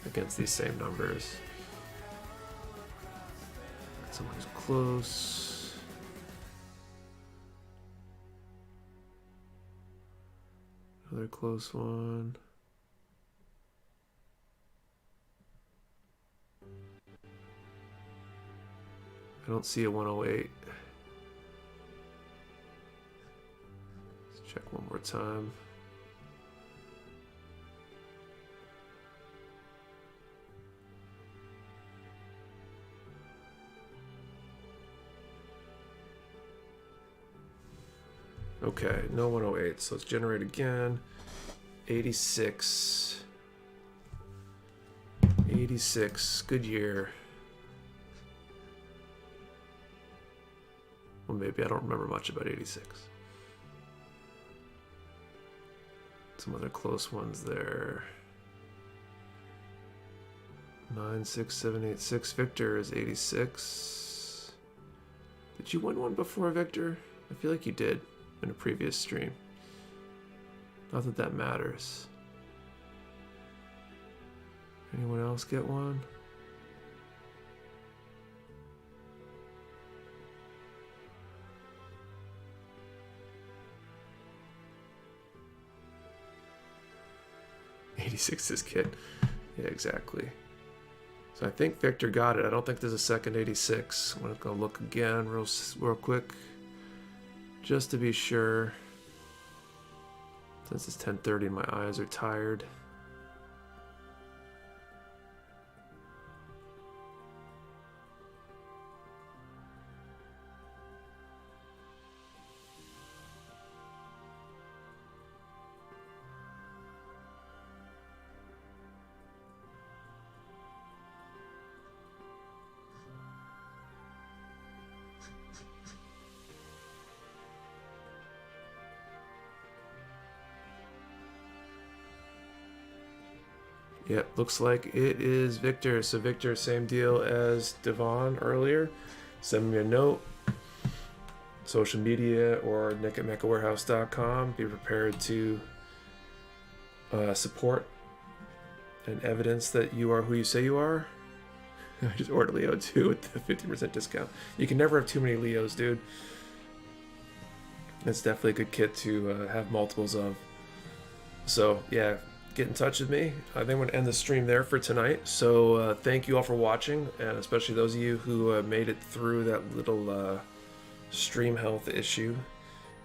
against these same numbers. Someone's close. Another close one. I don't see a 108. Check one more time. Okay, no 108, so let's generate again. 86. 86, good year. Well, maybe I don't remember much about 86. Some other close ones there. 96786. Victor is 86. Did you win one before, Victor? I feel like you did in a previous stream. Not that that matters. Anyone else get one? '86 is kid. Yeah, exactly. So I think Victor got it. I don't think there's a second 86. I'm gonna go look again real quick, just to be sure. Since it's 10:30 and my eyes are tired. Yeah, looks like it is Victor. So Victor, same deal as Devon earlier. Send me a note, social media, or Nick at mechawarehouse.com. Be prepared to support and evidence that you are who you say you are. I just ordered Leo 2 with the 50% discount. You can never have too many Leos, dude. It's definitely a good kit to have multiples of. So, yeah. Get in touch with me. I think I'm going to end the stream there for tonight. So thank you all for watching, and especially those of you who made it through that little stream health issue.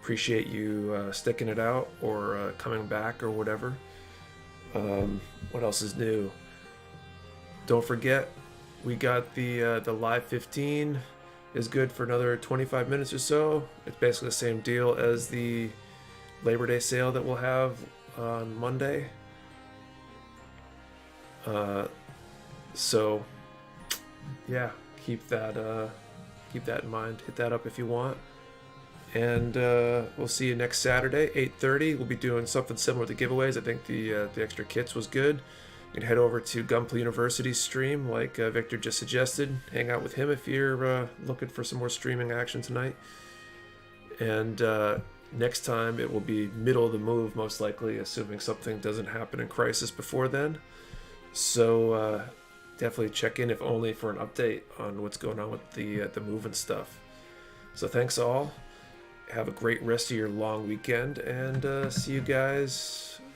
Appreciate you sticking it out or coming back or whatever. What else is new? Don't forget, we got the live 15 is good for another 25 minutes or so. It's basically the same deal as the Labor Day sale that we'll have on Monday. So yeah, keep that in mind. Hit that up if you want, and we'll see you next Saturday, 8:30. We'll be doing something similar to giveaways. I think the extra kits was good. You can head over to Gunpla University's stream, like Victor just suggested. Hang out with him if you're looking for some more streaming action tonight. And next time it will be middle of the move, most likely, assuming something doesn't happen in Crisis before then. So definitely check in, if only for an update on what's going on with the move and stuff. So thanks all. Have a great rest of your long weekend, and see you guys